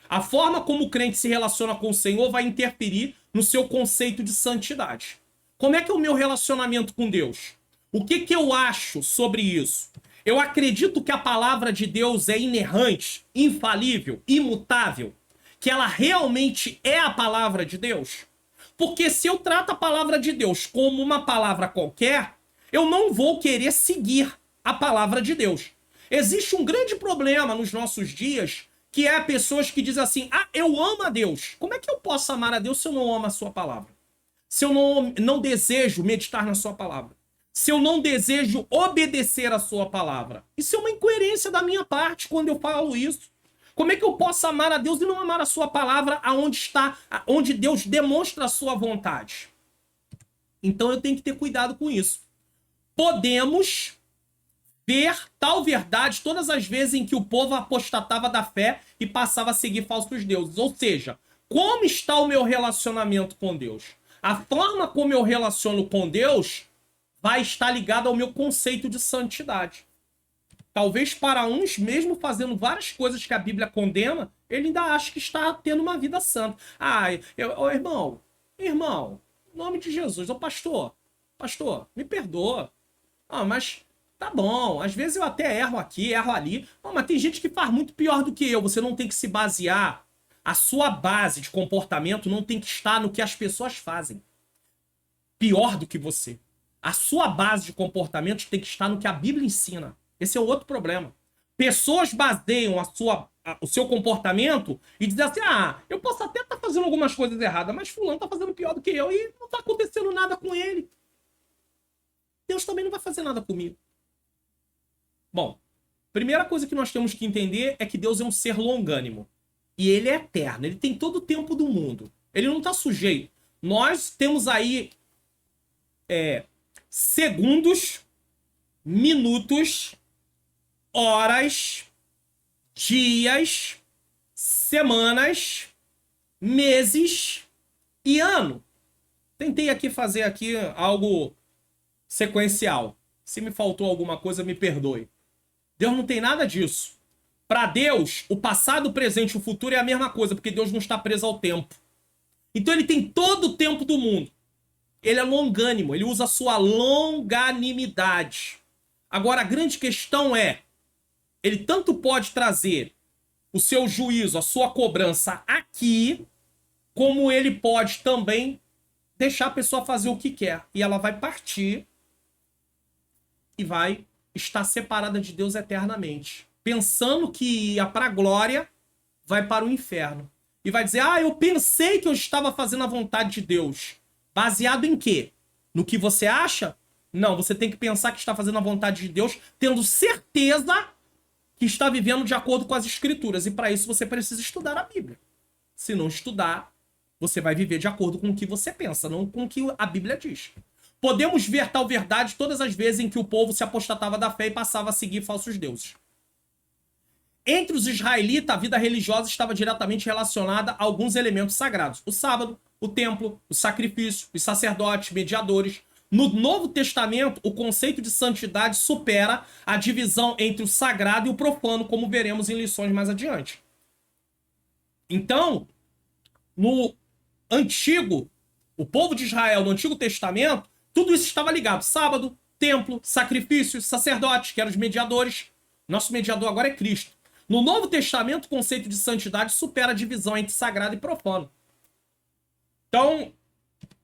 A forma como o crente se relaciona com o Senhor vai interferir no seu conceito de santidade. Como é que é o meu relacionamento com Deus? O que eu acho sobre isso? Eu acredito que a palavra de Deus é inerrante, infalível, imutável, que ela realmente é a palavra de Deus. Porque se eu trato a palavra de Deus como uma palavra qualquer, eu não vou querer seguir a palavra de Deus. Existe um grande problema nos nossos dias, que é pessoas que dizem assim, eu amo a Deus. Como é que eu posso amar a Deus se eu não amo a sua palavra? Se eu não desejo meditar na sua palavra? Se eu não desejo obedecer a sua palavra? Isso é uma incoerência da minha parte quando eu falo isso. Como é que eu posso amar a Deus e não amar a sua palavra onde Deus demonstra a sua vontade? Então eu tenho que ter cuidado com isso. Podemos ver tal verdade todas as vezes em que o povo apostatava da fé e passava a seguir falsos deuses. Ou seja, como está o meu relacionamento com Deus? A forma como eu relaciono com Deus vai estar ligada ao meu conceito de santidade. Talvez para uns, mesmo fazendo várias coisas que a Bíblia condena, ele ainda acha que está tendo uma vida santa. Irmão, em nome de Jesus, pastor, me perdoa. Mas tá bom, às vezes eu até erro aqui, erro ali. Mas tem gente que faz muito pior do que eu. Você não tem que se basear. A sua base de comportamento não tem que estar no que as pessoas fazem. Pior do que você. A sua base de comportamento tem que estar no que a Bíblia ensina. Esse é o outro problema. Pessoas baseiam o seu comportamento e dizem assim, eu posso até estar fazendo algumas coisas erradas, mas fulano está fazendo pior do que eu e não está acontecendo nada com ele. Deus também não vai fazer nada comigo. Bom, primeira coisa que nós temos que entender é que Deus é um ser longânimo. E ele é eterno, ele tem todo o tempo do mundo. Ele não está sujeito. Nós temos aí segundos, minutos, horas, dias, semanas, meses e ano. Tentei aqui fazer aqui algo sequencial. Se me faltou alguma coisa, me perdoe. Deus não tem nada disso. Para Deus, o passado, o presente e o futuro é a mesma coisa, porque Deus não está preso ao tempo. Então ele tem todo o tempo do mundo. Ele é longânimo, ele usa a sua longanimidade. Agora, a grande questão é, ele tanto pode trazer o seu juízo, a sua cobrança aqui, como ele pode também deixar a pessoa fazer o que quer. E ela vai partir e vai estar separada de Deus eternamente. Pensando que ia para a glória, vai para o inferno. E vai dizer, eu pensei que eu estava fazendo a vontade de Deus. Baseado em quê? No que você acha? Não, você tem que pensar que está fazendo a vontade de Deus, tendo certeza que está vivendo de acordo com as Escrituras. E para isso você precisa estudar a Bíblia. Se não estudar, você vai viver de acordo com o que você pensa, não com o que a Bíblia diz. Podemos ver tal verdade todas as vezes em que o povo se apostatava da fé e passava a seguir falsos deuses. Entre os israelitas, a vida religiosa estava diretamente relacionada a alguns elementos sagrados. O sábado, o templo, o sacrifício, os sacerdotes, mediadores. No Novo Testamento, o conceito de santidade supera a divisão entre o sagrado e o profano, como veremos em lições mais adiante. Então, no Antigo, o povo de Israel, no Antigo Testamento, tudo isso estava ligado. Sábado, templo, sacrifícios, sacerdotes, que eram os mediadores. Nosso mediador agora é Cristo. No Novo Testamento, o conceito de santidade supera a divisão entre sagrado e profano. Então,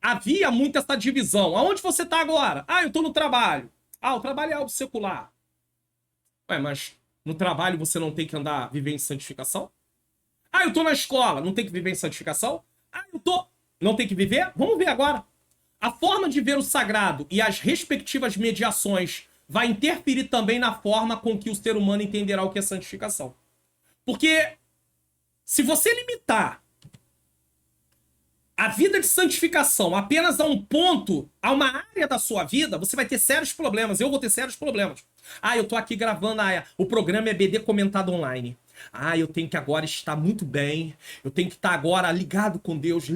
havia muito essa divisão. Aonde você está agora? Eu estou no trabalho. O trabalho é algo secular. Mas no trabalho você não tem que viver em santificação? Eu estou na escola, não tem que viver em santificação? Não tem que viver? Vamos ver agora. A forma de ver o sagrado e as respectivas mediações vai interferir também na forma com que o ser humano entenderá o que é santificação. Porque se você limitar a vida de santificação apenas a um ponto, a uma área da sua vida, você vai ter sérios problemas. Eu vou ter sérios problemas. Eu tô aqui gravando, o programa é BD Comentado Online. Eu tenho que agora estar muito bem, eu tenho que estar agora ligado com Deus,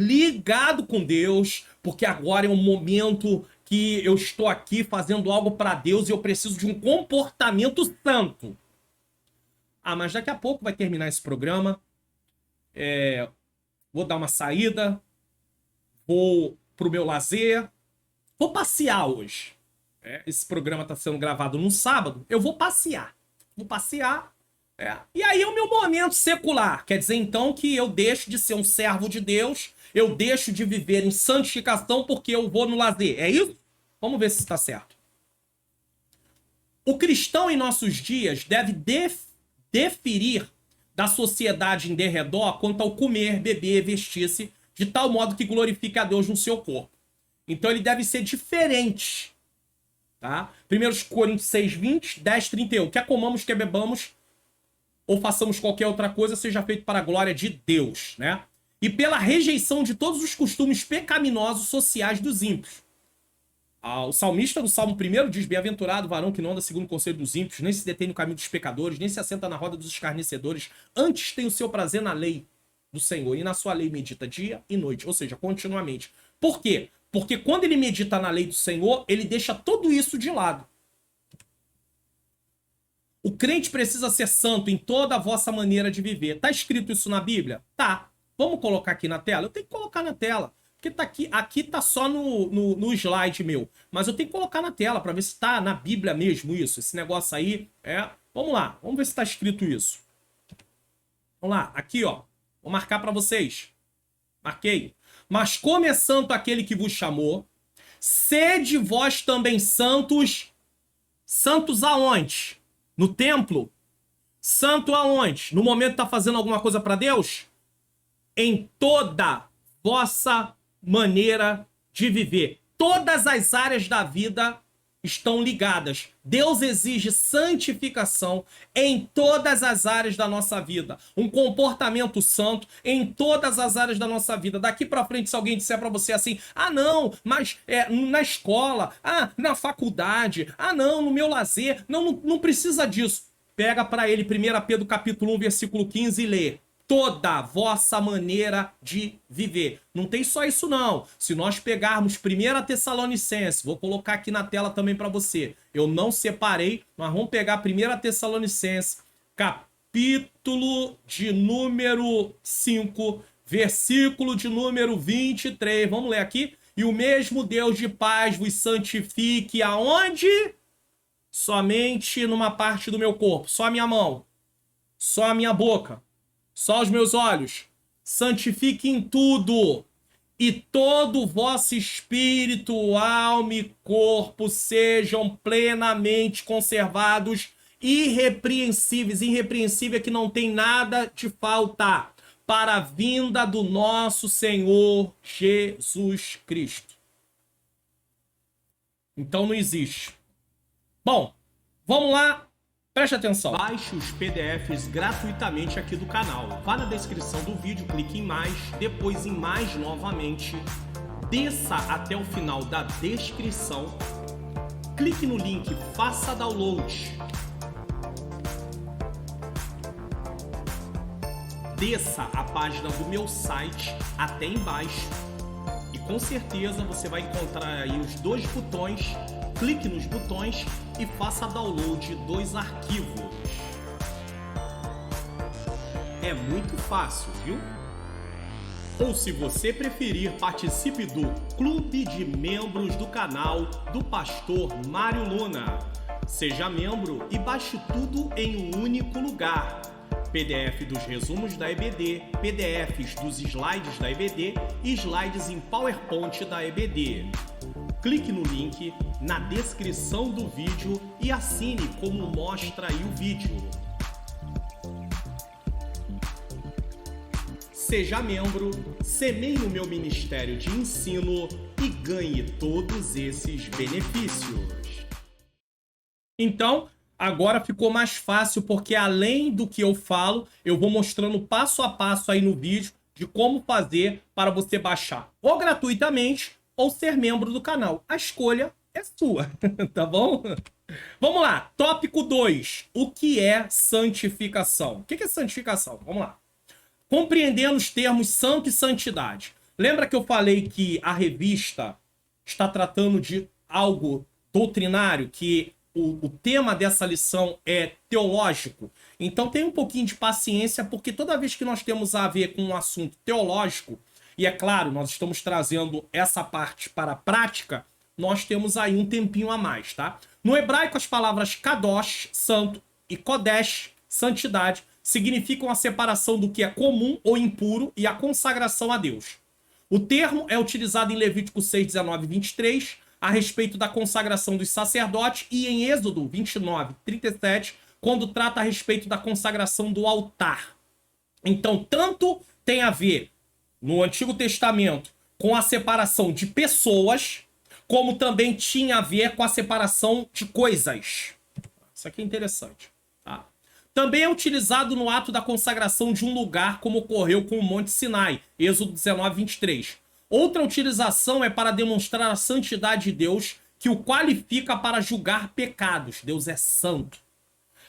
porque agora é um momento que eu estou aqui fazendo algo para Deus e eu preciso de um comportamento santo. Mas daqui a pouco vai terminar esse programa, vou dar uma saída, vou pro meu lazer, vou passear hoje. Esse programa está sendo gravado num sábado, eu vou passear. E aí é o meu momento secular. Quer dizer, então, que eu deixo de ser um servo de Deus, eu deixo de viver em santificação porque eu vou no lazer. É isso? Vamos ver se está certo. O cristão em nossos dias deve deferir da sociedade em derredor quanto ao comer, beber, vestir-se, de tal modo que glorifique a Deus no seu corpo. Então ele deve ser diferente. Tá? 1 Coríntios 6:20, 10:31. Quer comamos, quer bebamos, ou façamos qualquer outra coisa, seja feito para a glória de Deus, né? E pela rejeição de todos os costumes pecaminosos sociais dos ímpios. O salmista no Salmo 1 diz, bem-aventurado o varão que não anda segundo o conselho dos ímpios, nem se detém no caminho dos pecadores, nem se assenta na roda dos escarnecedores, antes tem o seu prazer na lei do Senhor, e na sua lei medita dia e noite, ou seja, continuamente. Por quê? Porque quando ele medita na lei do Senhor, ele deixa tudo isso de lado. O crente precisa ser santo em toda a vossa maneira de viver. Tá escrito isso na Bíblia? Tá. Vamos colocar aqui na tela? Eu tenho que colocar na tela. Porque tá aqui tá só no slide meu. Mas eu tenho que colocar na tela para ver se tá na Bíblia mesmo isso. Esse negócio aí. Vamos lá. Vamos ver se tá escrito isso. Vamos lá. Aqui, ó. Vou marcar para vocês. Marquei. Mas como é santo aquele que vos chamou, sede vós também santos. Santos aonde? No templo? Santo aonde? No momento que tá fazendo alguma coisa para Deus? Em toda vossa maneira de viver. Todas as áreas da vida estão ligadas. Deus exige santificação em todas as áreas da nossa vida. Um comportamento santo em todas as áreas da nossa vida. Daqui para frente, se alguém disser para você assim, ah não, mas na escola, ah, na faculdade, ah não, no meu lazer, não precisa disso. Pega para ele 1 Pedro capítulo 1, versículo 15 e lê. Toda vossa maneira de viver. Não tem só isso não. Se nós pegarmos 1 Tessalonicenses, vou colocar aqui na tela também para você. Eu não separei, mas vamos pegar 1 Tessalonicenses, capítulo de número 5, versículo de número 23. Vamos ler aqui. E o mesmo Deus de paz vos santifique aonde? Somente numa parte do meu corpo. Só a minha mão. Só a minha boca. Só os meus olhos. Santifique em tudo. E todo o vosso espírito, alma e corpo sejam plenamente conservados, irrepreensíveis. Irrepreensível é que não tem nada de falta, para a vinda do nosso Senhor Jesus Cristo. Então não existe. Bom, vamos lá. Preste atenção. Baixe os PDFs gratuitamente aqui do canal. Vá na descrição do vídeo, clique em mais, depois em mais novamente. Desça até o final da descrição. Clique no link, faça download. Desça a página do meu site até embaixo. E com certeza você vai encontrar aí os dois botões. Clique nos botões e faça download dos arquivos. É muito fácil, viu? Ou se você preferir, participe do Clube de Membros do canal do Pastor Mário Luna. Seja membro e baixe tudo em um único lugar. PDF dos resumos da EBD, PDFs dos slides da EBD e slides em PowerPoint da EBD. Clique no link na descrição do vídeo e assine como mostra aí o vídeo. Seja membro, semeie no meu ministério de ensino e ganhe todos esses benefícios. Então, agora ficou mais fácil porque além do que eu falo, eu vou mostrando passo a passo aí no vídeo de como fazer para você baixar ou gratuitamente ou ser membro do canal. A escolha é sua, tá bom? Vamos lá, tópico 2. O que é santificação? O que é santificação? Vamos lá. Compreendendo os termos santo e santidade. Lembra que eu falei que a revista está tratando de algo doutrinário, que o tema dessa lição é teológico? Então tem um pouquinho de paciência, porque toda vez que nós temos a ver com um assunto teológico, e é claro, nós estamos trazendo essa parte para a prática, nós temos aí um tempinho a mais, tá? No hebraico, as palavras kadosh, santo, e kodesh, santidade, significam a separação do que é comum ou impuro e a consagração a Deus. O termo é utilizado em Levítico 6, 19 e 23, a respeito da consagração dos sacerdotes, e em Êxodo 29, 37, quando trata a respeito da consagração do altar. Então, tanto tem a ver no Antigo Testamento com a separação de pessoas, como também tinha a ver com a separação de coisas. Isso aqui é interessante, tá? Também é utilizado no ato da consagração de um lugar, como ocorreu com o Monte Sinai, Êxodo 19, 23. Outra utilização é para demonstrar a santidade de Deus, que o qualifica para julgar pecados. Deus é santo.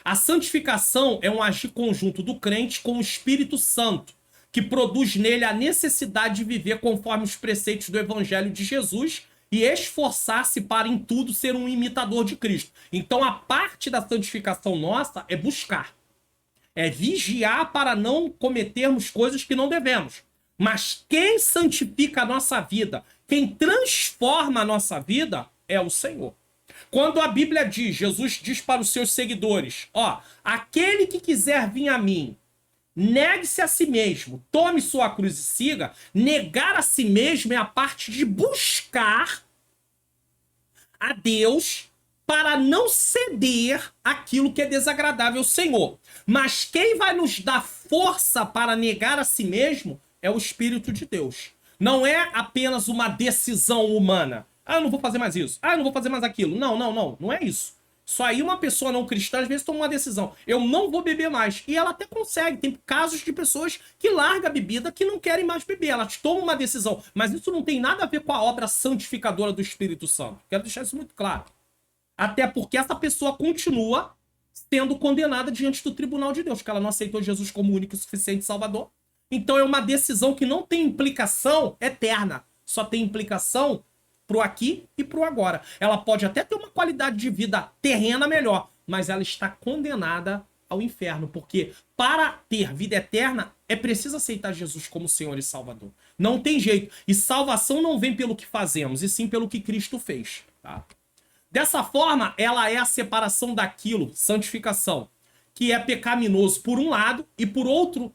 A santificação é um agir conjunto do crente com o Espírito Santo, que produz nele a necessidade de viver conforme os preceitos do Evangelho de Jesus e esforçar-se para em tudo ser um imitador de Cristo. Então a parte da santificação nossa é buscar. É vigiar para não cometermos coisas que não devemos. Mas quem santifica a nossa vida, quem transforma a nossa vida, é o Senhor. Quando a Bíblia diz, Jesus diz para os seus seguidores, ó, aquele que quiser vir a mim, negue-se a si mesmo, tome sua cruz e siga. Negar a si mesmo é a parte de buscar a Deus para não ceder aquilo que é desagradável ao Senhor. Mas quem vai nos dar força para negar a si mesmo é o Espírito de Deus. Não é apenas uma decisão humana. Ah, eu não vou fazer mais isso. Ah, eu não vou fazer mais aquilo. Não, não, não. Não é isso. Só aí uma pessoa não cristã, às vezes, toma uma decisão. Eu não vou beber mais. E ela até consegue. Tem casos de pessoas que largam a bebida, que não querem mais beber. Elas tomam uma decisão. Mas isso não tem nada a ver com a obra santificadora do Espírito Santo. Quero deixar isso muito claro. Até porque essa pessoa continua sendo condenada diante do tribunal de Deus, porque ela não aceitou Jesus como único e suficiente Salvador. Então é uma decisão que não tem implicação eterna. Só tem implicação pro aqui e pro agora. Ela pode até ter uma qualidade de vida terrena melhor, mas ela está condenada ao inferno, porque para ter vida eterna é preciso aceitar Jesus como Senhor e Salvador. Não tem jeito. E salvação não vem pelo que fazemos, e sim pelo que Cristo fez. Tá? Dessa forma, ela é a separação daquilo, santificação, que é pecaminoso por um lado, e por outro,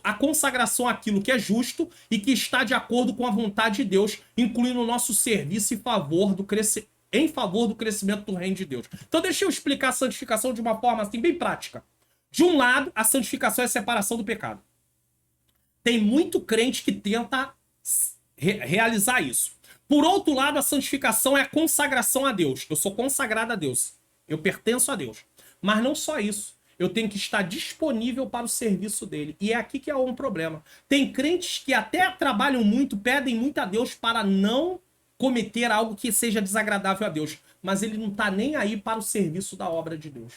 a consagração àquilo que é justo e que está de acordo com a vontade de Deus, incluindo o nosso serviço em favor do crescimento do reino de Deus. Então deixa eu explicar a santificação de uma forma assim bem prática. De um lado, a santificação é a separação do pecado. Tem muito crente que tenta realizar isso. Por outro lado, a santificação é a consagração a Deus. Eu sou consagrado a Deus. Eu pertenço a Deus. Mas não só isso. Eu tenho que estar disponível para o serviço dele. E é aqui que é um problema. Tem crentes que até trabalham muito, pedem muito a Deus para não cometer algo que seja desagradável a Deus. Mas ele não está nem aí para o serviço da obra de Deus.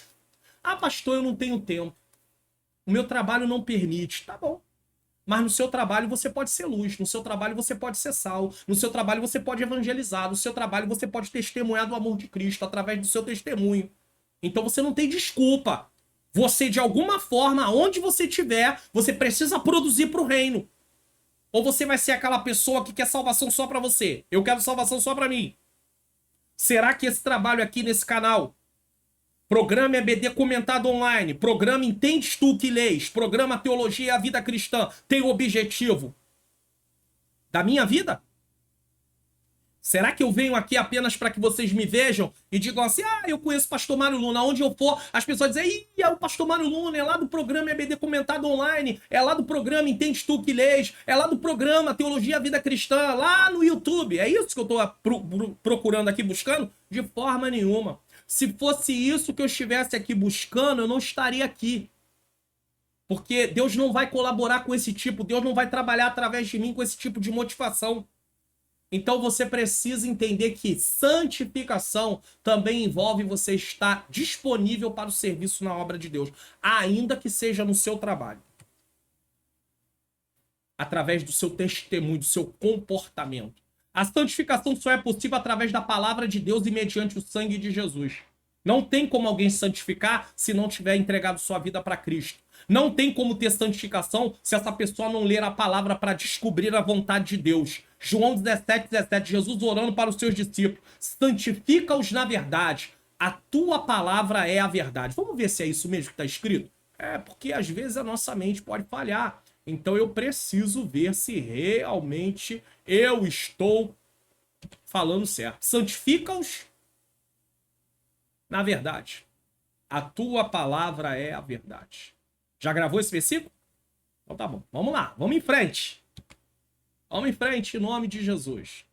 Ah, pastor, eu não tenho tempo. O meu trabalho não permite. Tá bom. Mas no seu trabalho você pode ser luz, no seu trabalho você pode ser sal, no seu trabalho você pode evangelizar, no seu trabalho você pode testemunhar do amor de Cristo através do seu testemunho. Então você não tem desculpa. Você, de alguma forma, onde você estiver, você precisa produzir para o reino. Ou você vai ser aquela pessoa que quer salvação só para você. Eu quero salvação só para mim. Será que esse trabalho aqui nesse canal, programa EBD comentado online, programa Entendes Tu que Lês, programa Teologia e a Vida Cristã, tem o objetivo da minha vida? Será que eu venho aqui apenas para que vocês me vejam e digam assim, ah, eu conheço o pastor Mário Luna, onde eu for, as pessoas dizem, ih, é o pastor Mário Luna, é lá do programa EBD comentado online, é lá do programa Entendes Tu que Lês, é lá do programa Teologia e a Vida Cristã, lá no YouTube. É isso que eu estou procurando aqui, buscando? De forma nenhuma. Se fosse isso que eu estivesse aqui buscando, eu não estaria aqui. Porque Deus não vai colaborar com esse tipo, Deus não vai trabalhar através de mim com esse tipo de motivação. Então você precisa entender que santificação também envolve você estar disponível para o serviço na obra de Deus, ainda que seja no seu trabalho. Através do seu testemunho, do seu comportamento. A santificação só é possível através da palavra de Deus e mediante o sangue de Jesus. Não tem como alguém santificar se não tiver entregado sua vida para Cristo. Não tem como ter santificação se essa pessoa não ler a palavra para descobrir a vontade de Deus. João 17:17, Jesus orando para os seus discípulos. Santifica-os na verdade. A tua palavra é a verdade. Vamos ver se é isso mesmo que está escrito? É, porque às vezes a nossa mente pode falhar. Então eu preciso ver se realmente eu estou falando certo. Santifica-os na verdade. A tua palavra é a verdade. Já gravou esse versículo? Então tá bom. Vamos lá. Vamos em frente. Vamos em frente em nome de Jesus.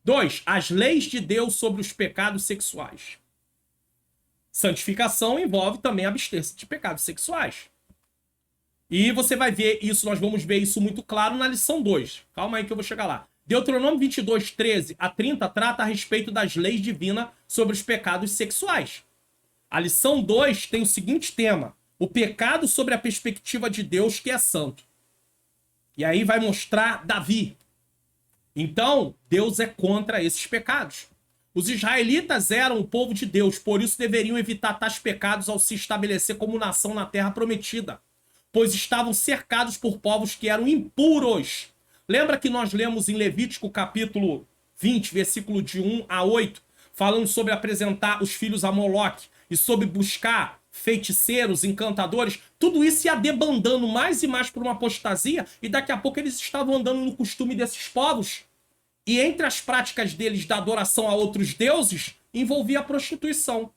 2. As leis de Deus sobre os pecados sexuais. Santificação envolve também abster-se de pecados sexuais. E você vai ver isso, nós vamos ver isso muito claro na lição 2. Calma aí que eu vou chegar lá. Deuteronômio 22, 13 a 30 trata a respeito das leis divinas sobre os pecados sexuais. A lição 2 tem o seguinte tema: o pecado sobre a perspectiva de Deus que é santo. E aí vai mostrar Davi. Então, Deus é contra esses pecados. Os israelitas eram o povo de Deus, por isso deveriam evitar tais pecados ao se estabelecer como nação na terra prometida, pois estavam cercados por povos que eram impuros. Lembra que nós lemos em Levítico capítulo 20, versículo de 1 a 8, falando sobre apresentar os filhos a Moloque e sobre buscar feiticeiros, encantadores? Tudo isso ia debandando mais e mais por uma apostasia, e daqui a pouco eles estavam andando no costume desses povos. E entre as práticas deles da adoração a outros deuses, envolvia a prostituição.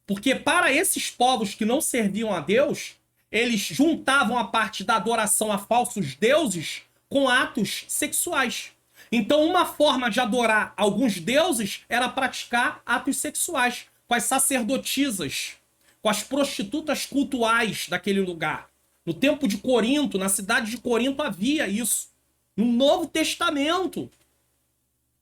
Porque para esses povos que não serviam a Deus, eles juntavam a parte da adoração a falsos deuses com atos sexuais. Então, uma forma de adorar alguns deuses era praticar atos sexuais com as sacerdotisas, com as prostitutas cultuais daquele lugar. No tempo de Corinto, na cidade de Corinto, havia isso. No Novo Testamento.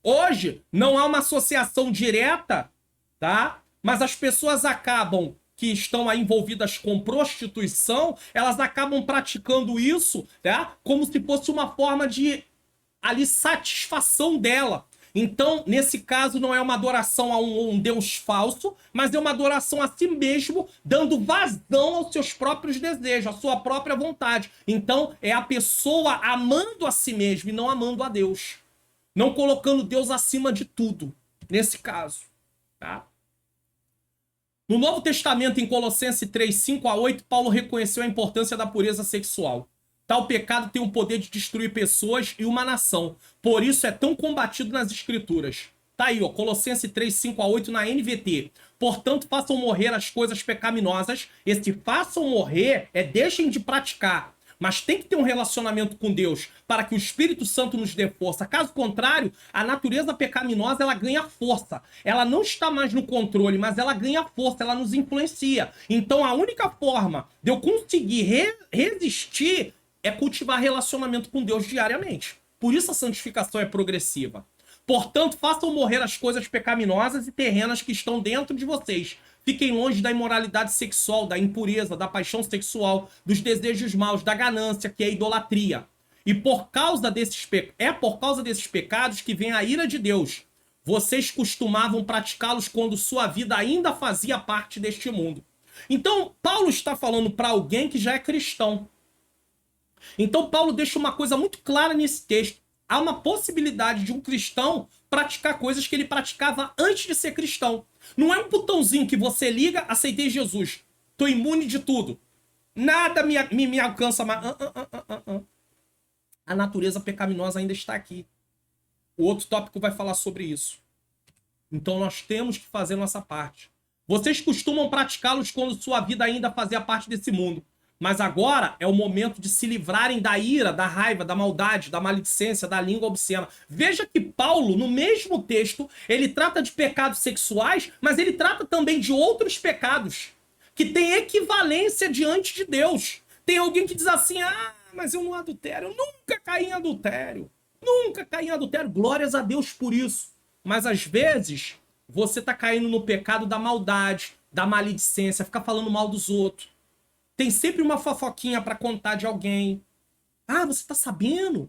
Hoje, não há uma associação direta, tá? Mas as pessoas acabam, que estão aí envolvidas com prostituição, elas acabam praticando isso, tá? Como se fosse uma forma de ali satisfação dela. Então, nesse caso, não é uma adoração a um Deus falso, mas é uma adoração a si mesmo, dando vazão aos seus próprios desejos, à sua própria vontade. Então, é a pessoa amando a si mesma e não amando a Deus. Não colocando Deus acima de tudo, nesse caso. Tá? No Novo Testamento, em Colossenses 3, 5-8, Paulo reconheceu a importância da pureza sexual. Tal pecado tem o poder de destruir pessoas e uma nação. Por isso é tão combatido nas escrituras. Tá aí, ó, Colossenses 3, 5-8 na NVT. Portanto, façam morrer as coisas pecaminosas. Esse façam morrer é deixem de praticar. Mas tem que ter um relacionamento com Deus para que o Espírito Santo nos dê força. Caso contrário, a natureza pecaminosa ela ganha força. Ela não está mais no controle, mas ela ganha força, ela nos influencia. Então a única forma de eu conseguir resistir é cultivar relacionamento com Deus diariamente. Por isso a santificação é progressiva. Portanto, façam morrer as coisas pecaminosas e terrenas que estão dentro de vocês. Fiquem longe da imoralidade sexual, da impureza, da paixão sexual, dos desejos maus, da ganância, que é a idolatria. E por causa desses pecados que vem a ira de Deus. Vocês costumavam praticá-los quando sua vida ainda fazia parte deste mundo. Então, Paulo está falando para alguém que já é cristão. Então Paulo deixa uma coisa muito clara nesse texto. Há uma possibilidade de um cristão praticar coisas que ele praticava antes de ser cristão. Não é um botãozinho que você liga, aceitei Jesus. Tô imune de tudo. Nada me alcança mais. A natureza pecaminosa ainda está aqui. O outro tópico vai falar sobre isso. Então nós temos que fazer nossa parte. Vocês costumam praticá-los quando sua vida ainda fazia parte desse mundo. Mas agora é o momento de se livrarem da ira, da raiva, da maldade, da maledicência, da língua obscena. Veja que Paulo, no mesmo texto, ele trata de pecados sexuais, mas ele trata também de outros pecados que têm equivalência diante de Deus. Tem alguém que diz assim, mas eu não adultério, eu nunca caí em adultério. Nunca caí em adultério, glórias a Deus por isso. Mas às vezes, você está caindo no pecado da maldade, da maledicência, ficar falando mal dos outros. Tem sempre uma fofoquinha para contar de alguém. Você tá sabendo?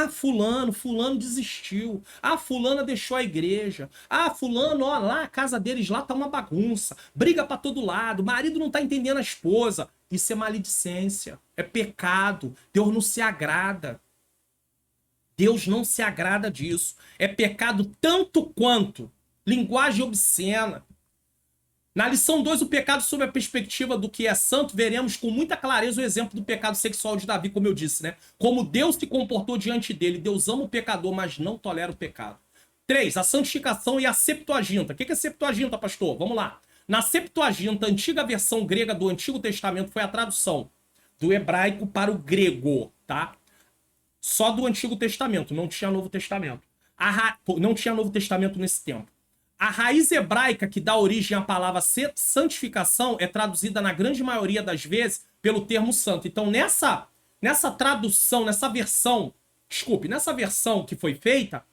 Fulano desistiu. Fulana deixou a igreja. Fulano, ó, lá a casa deles lá tá uma bagunça. Briga para todo lado. O marido não tá entendendo a esposa. Isso é maledicência. É pecado. Deus não se agrada. Deus não se agrada disso. É pecado tanto quanto linguagem obscena. Na lição 2, o pecado sob a perspectiva do que é santo, veremos com muita clareza o exemplo do pecado sexual de Davi, como eu disse, né? Como Deus se comportou diante dele. Deus ama o pecador, mas não tolera o pecado. 3, a santificação e a Septuaginta. O que é Septuaginta, pastor? Vamos lá. Na Septuaginta, a antiga versão grega do Antigo Testamento, foi a tradução do hebraico para o grego, tá? Só do Antigo Testamento, não tinha Novo Testamento. Não tinha Novo Testamento nesse tempo. A raiz hebraica que dá origem à palavra santificação é traduzida na grande maioria das vezes pelo termo santo. Então nessa tradução, nessa versão que foi feita,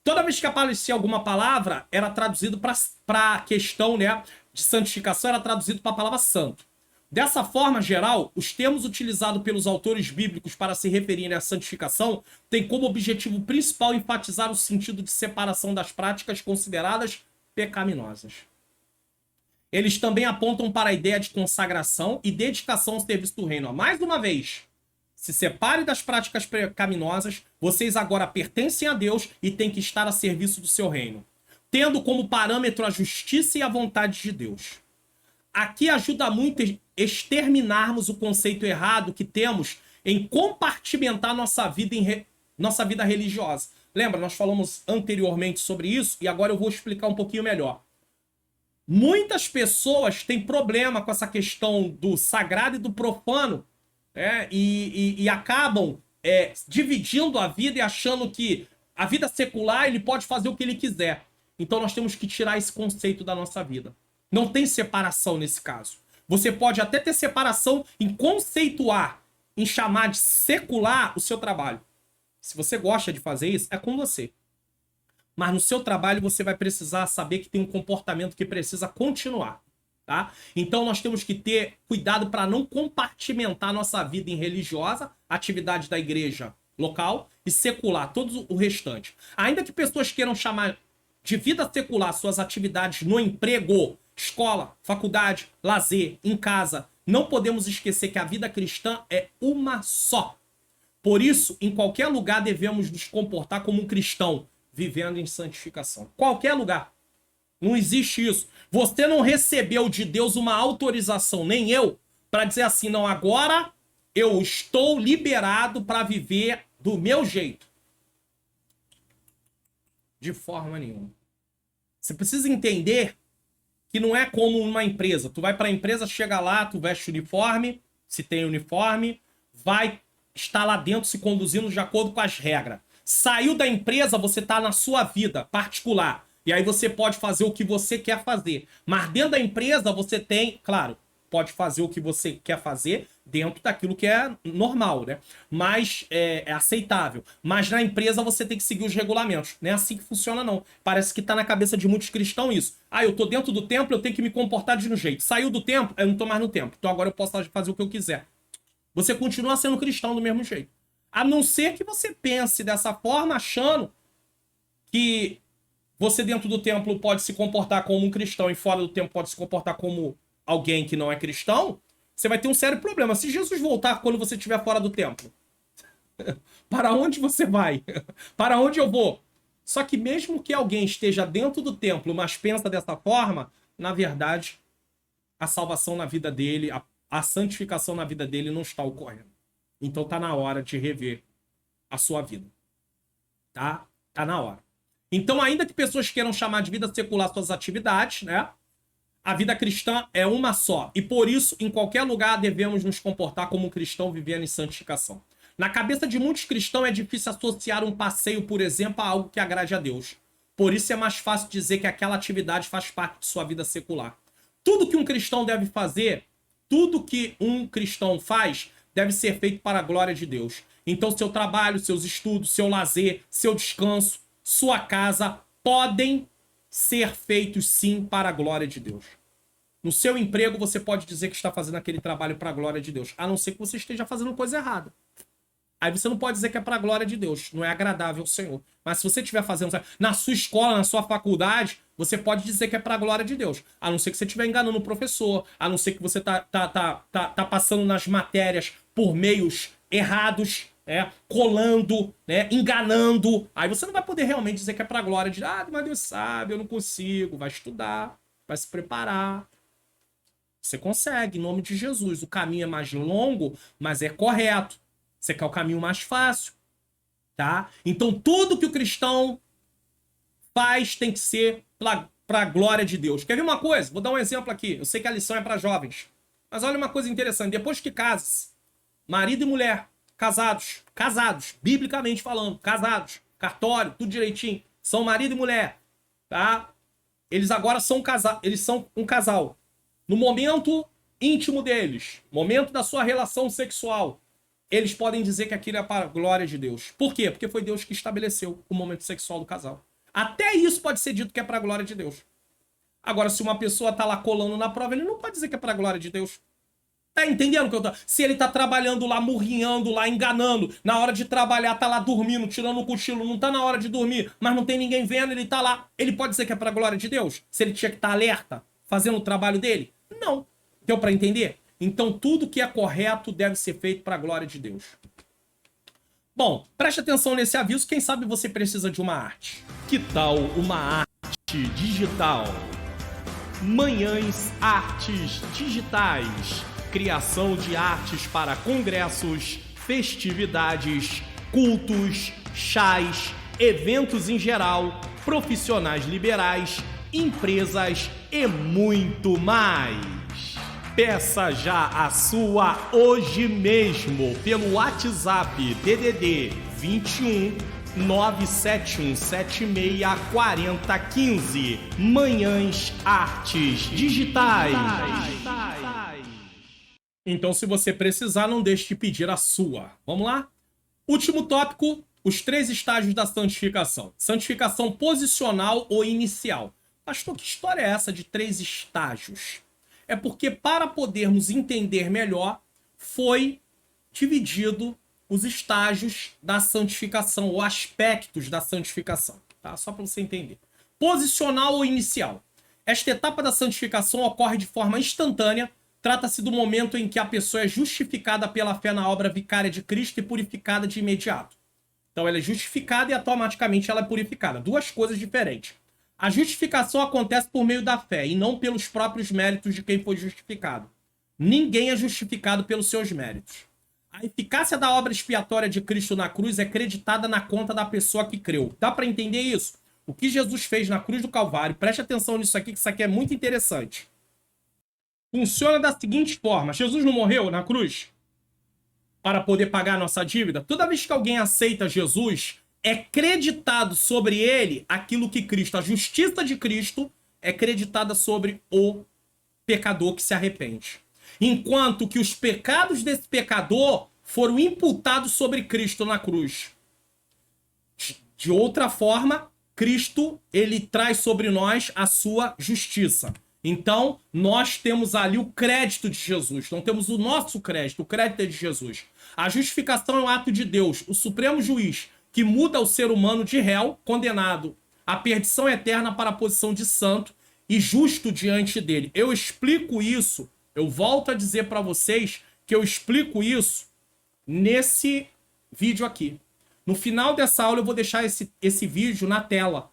toda vez que aparecia alguma palavra, era traduzido para a questão, né, de santificação, era traduzido para a palavra santo. Dessa forma geral, os termos utilizados pelos autores bíblicos para se referirem à santificação têm como objetivo principal enfatizar o sentido de separação das práticas consideradas pecaminosas. Eles também apontam para a ideia de consagração e dedicação ao serviço do reino. Mais uma vez, se separe das práticas pecaminosas, vocês agora pertencem a Deus e têm que estar a serviço do seu reino, tendo como parâmetro a justiça e a vontade de Deus. Aqui ajuda muito exterminarmos o conceito errado que temos em compartimentar nossa vida religiosa. Lembra, nós falamos anteriormente sobre isso e agora eu vou explicar um pouquinho melhor. Muitas pessoas têm problema com essa questão do sagrado e do profano, e acabam dividindo a vida e achando que a vida secular ele pode fazer o que ele quiser. Então nós temos que tirar esse conceito da nossa vida. Não tem separação nesse caso. Você pode até ter separação em conceituar, em chamar de secular o seu trabalho. Se você gosta de fazer isso, é com você. Mas no seu trabalho você vai precisar saber que tem um comportamento que precisa continuar. Tá? Então nós temos que ter cuidado para não compartimentar nossa vida em religiosa, atividade da igreja local, e secular, todo o restante. Ainda que pessoas queiram chamar de vida secular suas atividades no emprego, escola, faculdade, lazer, em casa, não podemos esquecer que a vida cristã é uma só. Por isso, em qualquer lugar devemos nos comportar como um cristão, vivendo em santificação. Qualquer lugar. Não existe isso. Você não recebeu de Deus uma autorização, nem eu, para dizer assim, não, agora eu estou liberado para viver do meu jeito. De forma nenhuma. Você precisa entender que não é como uma empresa. Tu vai para a empresa, chega lá, tu veste uniforme, se tem uniforme, vai estar lá dentro se conduzindo de acordo com as regras. Saiu da empresa, você está na sua vida particular. E aí você pode fazer o que você quer fazer. Mas dentro da empresa você tem, claro, pode fazer o que você quer fazer dentro daquilo que é normal, né? Mas é aceitável. Mas na empresa você tem que seguir os regulamentos. Não é assim que funciona, não. Parece que tá na cabeça de muitos cristãos isso. Ah, eu tô dentro do templo, eu tenho que me comportar de um jeito. Saiu do templo, eu não tô mais no templo. Então agora eu posso fazer o que eu quiser. Você continua sendo cristão do mesmo jeito. A não ser que você pense dessa forma, achando que você dentro do templo pode se comportar como um cristão e fora do templo pode se comportar como alguém que não é cristão, você vai ter um sério problema. Se Jesus voltar quando você estiver fora do templo, para onde você vai? Para onde eu vou? Só que mesmo que alguém esteja dentro do templo, mas pensa dessa forma, na verdade, a salvação na vida dele, a santificação na vida dele não está ocorrendo. Então tá na hora de rever a sua vida. Tá? Tá na hora. Então, ainda que pessoas queiram chamar de vida secular suas atividades, né? A vida cristã é uma só. E por isso, em qualquer lugar, devemos nos comportar como um cristão vivendo em santificação. Na cabeça de muitos cristãos é difícil associar um passeio, por exemplo, a algo que agrade a Deus. Por isso é mais fácil dizer que aquela atividade faz parte de sua vida secular. Tudo que um cristão deve fazer, tudo que um cristão faz, deve ser feito para a glória de Deus. Então, seu trabalho, seus estudos, seu lazer, seu descanso, sua casa podem ser feitos sim para a glória de Deus. No seu emprego você pode dizer que está fazendo aquele trabalho para a glória de Deus, a não ser que você esteja fazendo coisa errada. Aí você não pode dizer que é para a glória de Deus, não é agradável ao Senhor. Mas se você estiver fazendo na sua escola, na sua faculdade, você pode dizer que é para a glória de Deus, a não ser que você estiver enganando o professor, a não ser que você tá passando nas matérias por meios errados, colando, enganando. Aí você não vai poder realmente dizer que é pra glória de mas Deus sabe, eu não consigo. Vai estudar, vai se preparar. Você consegue, em nome de Jesus. O caminho é mais longo, mas é correto. Você quer o caminho mais fácil, tá? Então tudo que o cristão faz tem que ser pra glória de Deus. Quer ver uma coisa? Vou dar um exemplo aqui. Eu sei que a lição é para jovens. Mas olha uma coisa interessante. Depois que casa-se, marido e mulher, casados, biblicamente falando, casados, cartório, tudo direitinho, são marido e mulher, tá? Eles agora são um casal. No momento íntimo deles, momento da sua relação sexual, eles podem dizer que aquilo é para a glória de Deus. Por quê? Porque foi Deus que estabeleceu o momento sexual do casal. Até isso pode ser dito que é para a glória de Deus. Agora, se uma pessoa tá lá colando na prova, ele não pode dizer que é para a glória de Deus. Tá entendendo o que eu tô? Se ele tá trabalhando lá, murrinhando lá, enganando, na hora de trabalhar tá lá dormindo, tirando um cochilo, não tá na hora de dormir, mas não tem ninguém vendo, ele tá lá. Ele pode dizer que é pra glória de Deus? Se ele tinha que estar alerta, fazendo o trabalho dele? Não. Deu pra entender? Então tudo que é correto deve ser feito pra glória de Deus. Bom, preste atenção nesse aviso, quem sabe você precisa de uma arte. Que tal uma arte digital? Manhãs Artes Digitais. Criação de artes para congressos, festividades, cultos, chás, eventos em geral, profissionais liberais, empresas e muito mais. Peça já a sua hoje mesmo pelo WhatsApp DDD 21 971764015. Manhãs Artes Digitais. Então, se você precisar, não deixe de pedir a sua. Vamos lá? Último tópico, os 3 estágios da santificação. Santificação posicional ou inicial. Pastor, que história é essa de 3 estágios? É porque, para podermos entender melhor, foi dividido os estágios da santificação, ou aspectos da santificação, tá? Só para você entender. Posicional ou inicial. Esta etapa da santificação ocorre de forma instantânea. Trata-se do momento em que a pessoa é justificada pela fé na obra vicária de Cristo e purificada de imediato. Então ela é justificada e automaticamente ela é purificada. 2 coisas diferentes. A justificação acontece por meio da fé e não pelos próprios méritos de quem foi justificado. Ninguém é justificado pelos seus méritos. A eficácia da obra expiatória de Cristo na cruz é creditada na conta da pessoa que creu. Dá para entender isso? O que Jesus fez na cruz do Calvário, preste atenção nisso aqui, que isso aqui é muito interessante. Funciona da seguinte forma: Jesus não morreu na cruz para poder pagar a nossa dívida? Toda vez que alguém aceita Jesus, é creditado sobre ele aquilo que Cristo, a justiça de Cristo, é creditada sobre o pecador que se arrepende. Enquanto que os pecados desse pecador foram imputados sobre Cristo na cruz. De outra forma, Cristo, ele traz sobre nós a sua justiça. Então, nós temos ali o crédito de Jesus. Não temos o nosso crédito, o crédito é de Jesus. A justificação é um ato de Deus, o supremo juiz, que muda o ser humano de réu, condenado à perdição eterna para a posição de santo e justo diante dele. Eu explico isso, eu volto a dizer para vocês que eu explico isso nesse vídeo aqui. No final dessa aula eu vou deixar esse vídeo na tela.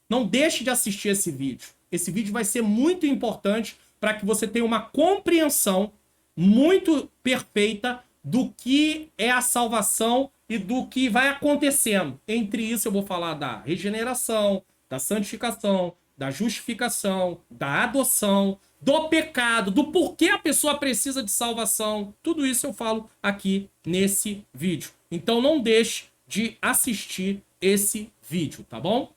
Não deixe de assistir esse vídeo. Esse vídeo vai ser muito importante para que você tenha uma compreensão muito perfeita do que é a salvação e do que vai acontecendo. Entre isso eu vou falar da regeneração, da santificação, da justificação, da adoção, do pecado, do porquê a pessoa precisa de salvação. Tudo isso eu falo aqui nesse vídeo. Então não deixe de assistir esse vídeo, tá bom?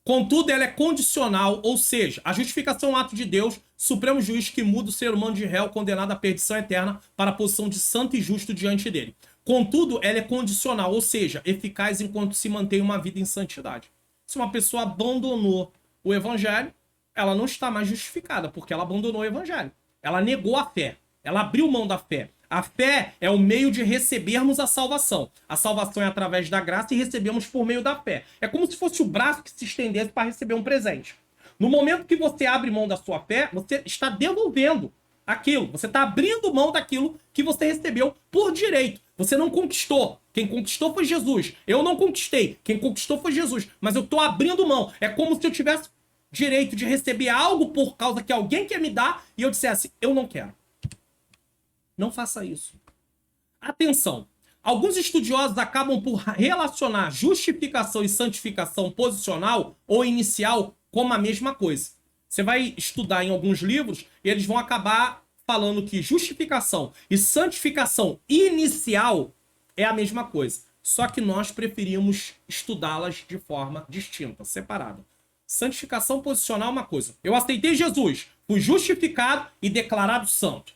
Contudo, ela é condicional, ou seja, a justificação é um ato de Deus, supremo juiz que muda o ser humano de réu condenado à perdição eterna para a posição de santo e justo diante dele. Contudo, ela é condicional, ou seja, eficaz enquanto se mantém uma vida em santidade. Se uma pessoa abandonou o evangelho, ela não está mais justificada, porque ela abandonou o evangelho. Ela negou a fé, ela abriu mão da fé. A fé é o meio de recebermos a salvação. A salvação é através da graça e recebemos por meio da fé. É como se fosse o braço que se estendesse para receber um presente. No momento que você abre mão da sua fé, você está devolvendo aquilo. Você está abrindo mão daquilo que você recebeu por direito. Você não conquistou. Quem conquistou foi Jesus. Eu não conquistei. Quem conquistou foi Jesus. Mas eu estou abrindo mão. É como se eu tivesse direito de receber algo por causa que alguém quer me dar e eu dissesse, eu não quero. Não faça isso. Atenção. Alguns estudiosos acabam por relacionar justificação e santificação posicional ou inicial como a mesma coisa. Você vai estudar em alguns livros e eles vão acabar falando que justificação e santificação inicial é a mesma coisa. Só que nós preferimos estudá-las de forma distinta, separada. Santificação posicional é uma coisa. Eu aceitei Jesus, fui justificado e declarado santo.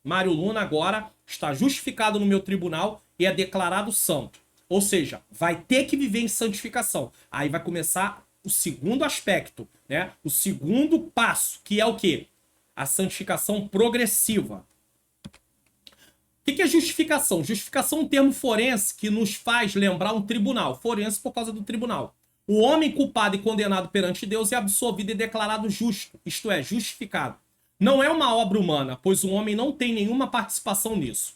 Mário Luna agora está justificado no meu tribunal e é declarado santo. Ou seja, vai ter que viver em santificação. Aí vai começar o segundo aspecto, né? O segundo passo, que é o quê? A santificação progressiva. O que é justificação? Justificação é um termo forense que nos faz lembrar um tribunal. Forense por causa do tribunal. O homem culpado e condenado perante Deus é absolvido e declarado justo, isto é, justificado. Não é uma obra humana, pois o homem não tem nenhuma participação nisso.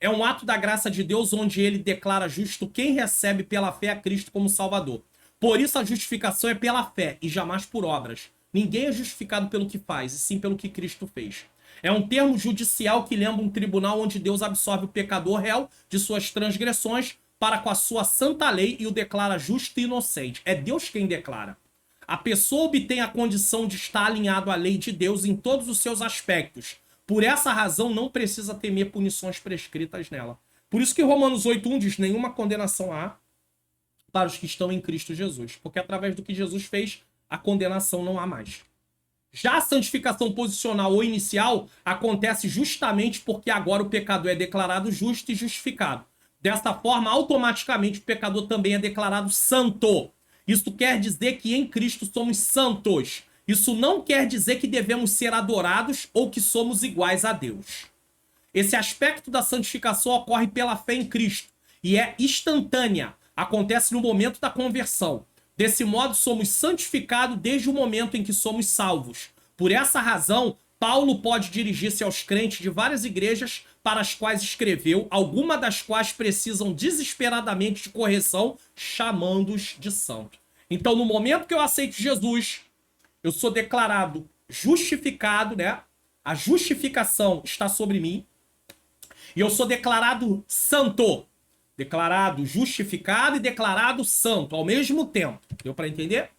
É um ato da graça de Deus onde ele declara justo quem recebe pela fé a Cristo como Salvador. Por isso a justificação é pela fé e jamais por obras. Ninguém é justificado pelo que faz, e sim pelo que Cristo fez. É um termo judicial que lembra um tribunal onde Deus absorve o pecador réu de suas transgressões para com a sua santa lei e o declara justo e inocente. É Deus quem declara. A pessoa obtém a condição de estar alinhado à lei de Deus em todos os seus aspectos, Por essa razão, não precisa temer punições prescritas nela. Por isso que Romanos 8:1 diz: nenhuma condenação há para os que estão em Cristo Jesus. Porque através do que Jesus fez, a condenação não há mais. Já a santificação posicional ou inicial acontece justamente porque agora o pecador é declarado justo e justificado. Desta forma, automaticamente o pecador também é declarado santo. Isso quer dizer que em Cristo somos santos. Isso não quer dizer que devemos ser adorados ou que somos iguais a Deus. Esse aspecto da santificação ocorre pela fé em Cristo e é instantânea. Acontece no momento da conversão. Desse modo, somos santificados desde o momento em que somos salvos. Por essa razão, Paulo pode dirigir-se aos crentes de várias igrejas para as quais escreveu, algumas das quais precisam desesperadamente de correção, chamando-os de santo. Então, no momento que eu aceito Jesus, eu sou declarado justificado, né? A justificação está sobre mim. E eu sou declarado santo. Declarado justificado e declarado santo ao mesmo tempo. Deu para entender?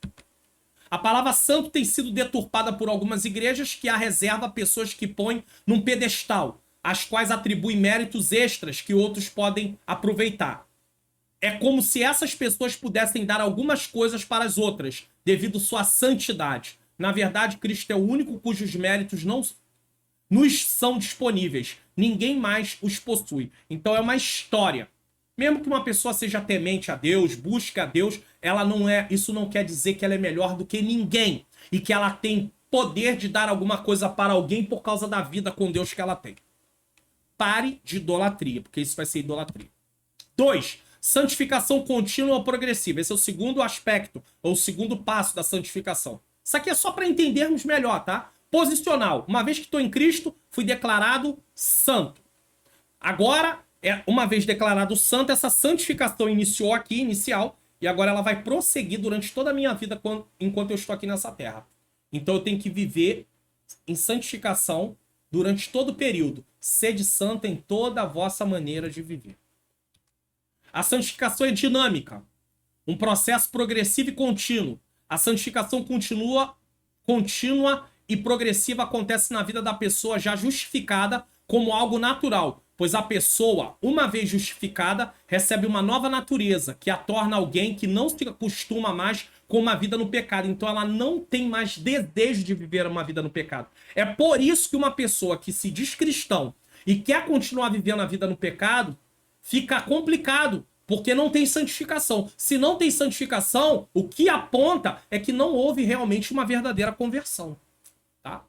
A palavra santo tem sido deturpada por algumas igrejas que a reserva a pessoas que põem num pedestal, as quais atribuem méritos extras que outros podem aproveitar. É como se essas pessoas pudessem dar algumas coisas para as outras, devido sua santidade. Na verdade, Cristo é o único cujos méritos não nos são disponíveis. Ninguém mais os possui. Então é uma história. Mesmo que uma pessoa seja temente a Deus, busque a Deus, ela não é. Isso não quer dizer que ela é melhor do que ninguém e que ela tem poder de dar alguma coisa para alguém por causa da vida com Deus que ela tem. Pare de idolatria, porque isso vai ser idolatria. 2. Santificação contínua ou progressiva. Esse é o segundo aspecto, ou o segundo passo da santificação. Isso aqui é só para entendermos melhor, tá? Posicional. Uma vez que estou em Cristo, fui declarado santo. Agora, uma vez declarado santo, essa santificação iniciou aqui, inicial, e agora ela vai prosseguir durante toda a minha vida enquanto eu estou aqui nessa terra. Então eu tenho que viver em santificação durante todo o período. Sede santa em toda a vossa maneira de viver. A santificação é dinâmica, um processo progressivo e contínuo. A santificação contínua e progressiva acontece na vida da pessoa já justificada como algo natural, pois a pessoa, uma vez justificada, recebe uma nova natureza, que a torna alguém que não se acostuma mais com uma vida no pecado. Então ela não tem mais desejo de viver uma vida no pecado. É por isso que uma pessoa que se diz cristão e quer continuar vivendo a vida no pecado, fica complicado, porque não tem santificação. Se não tem santificação, o que aponta é que não houve realmente uma verdadeira conversão. Tá?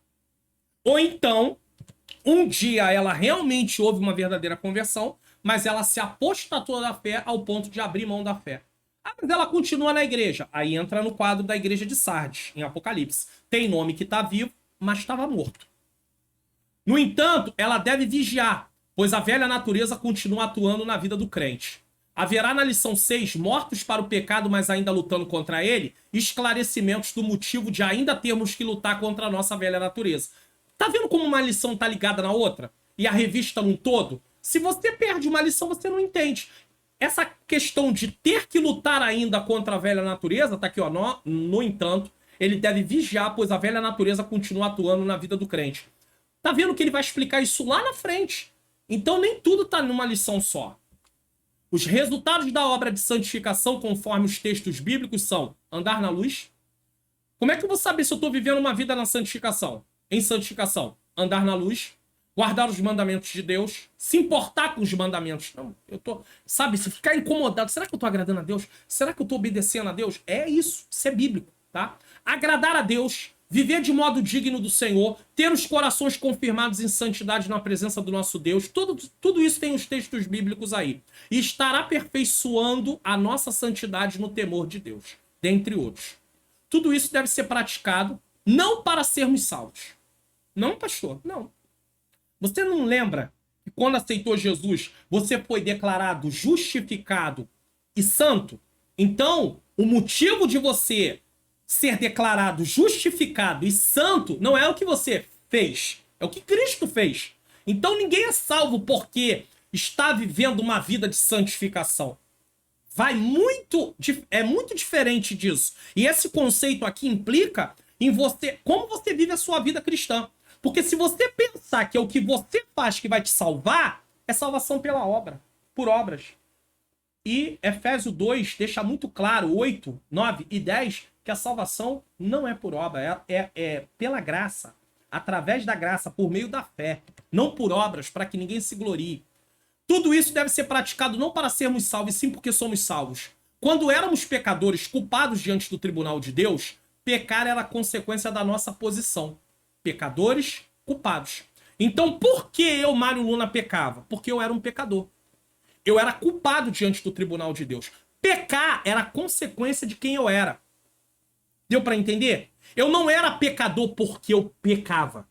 Ou então, um dia ela realmente houve uma verdadeira conversão, mas ela se apostatou da fé ao ponto de abrir mão da fé. Ah, mas ela continua na igreja. Aí entra no quadro da igreja de Sardes, em Apocalipse. Tem nome que está vivo, mas estava morto. No entanto, ela deve vigiar, pois a velha natureza continua atuando na vida do crente. Haverá na lição 6, mortos para o pecado, mas ainda lutando contra ele, esclarecimentos do motivo de ainda termos que lutar contra a nossa velha natureza. Tá vendo como uma lição tá ligada na outra? E a revista num todo? Se você perde uma lição, você não entende. Essa questão de ter que lutar ainda contra a velha natureza, tá aqui, ó. No entanto, ele deve vigiar, pois a velha natureza continua atuando na vida do crente. Tá vendo que ele vai explicar isso lá na frente? Então nem tudo tá numa lição só. Os resultados da obra de santificação, conforme os textos bíblicos, são andar na luz. Como é que eu vou saber se eu estou vivendo uma vida na santificação? Em santificação, andar na luz, guardar os mandamentos de Deus, se importar com os mandamentos. Não, eu tô, sabe, se ficar incomodado, será que eu estou agradando a Deus? Será que eu estou obedecendo a Deus? É isso é bíblico, tá? Agradar a Deus, viver de modo digno do Senhor, ter os corações confirmados em santidade na presença do nosso Deus, tudo isso tem os textos bíblicos aí. E estar aperfeiçoando a nossa santidade no temor de Deus, dentre outros. Tudo isso deve ser praticado, não para sermos salvos. Não, pastor, não. Você não lembra que quando aceitou Jesus, você foi declarado justificado e santo? Então, o motivo de você ser declarado justificado e santo não é o que você fez, é o que Cristo fez. Então ninguém é salvo porque está vivendo uma vida de santificação. É muito diferente disso. E esse conceito aqui implica em você, como você vive a sua vida cristã. Porque se você pensar que é o que você faz que vai te salvar, é salvação pela obra, por obras. E Efésios 2 deixa muito claro, 8, 9 e 10, que a salvação não é por obra, é pela graça, através da graça, por meio da fé, não por obras, para que ninguém se glorie. Tudo isso deve ser praticado não para sermos salvos, sim porque somos salvos. Quando éramos pecadores culpados diante do tribunal de Deus, pecar era consequência da nossa posição. Pecadores culpados. Então, por que eu, Mário Luna, pecava? Porque eu era um pecador. Eu era culpado diante do tribunal de Deus. Pecar era consequência de quem eu era. Deu para entender? Eu não era pecador porque eu pecava.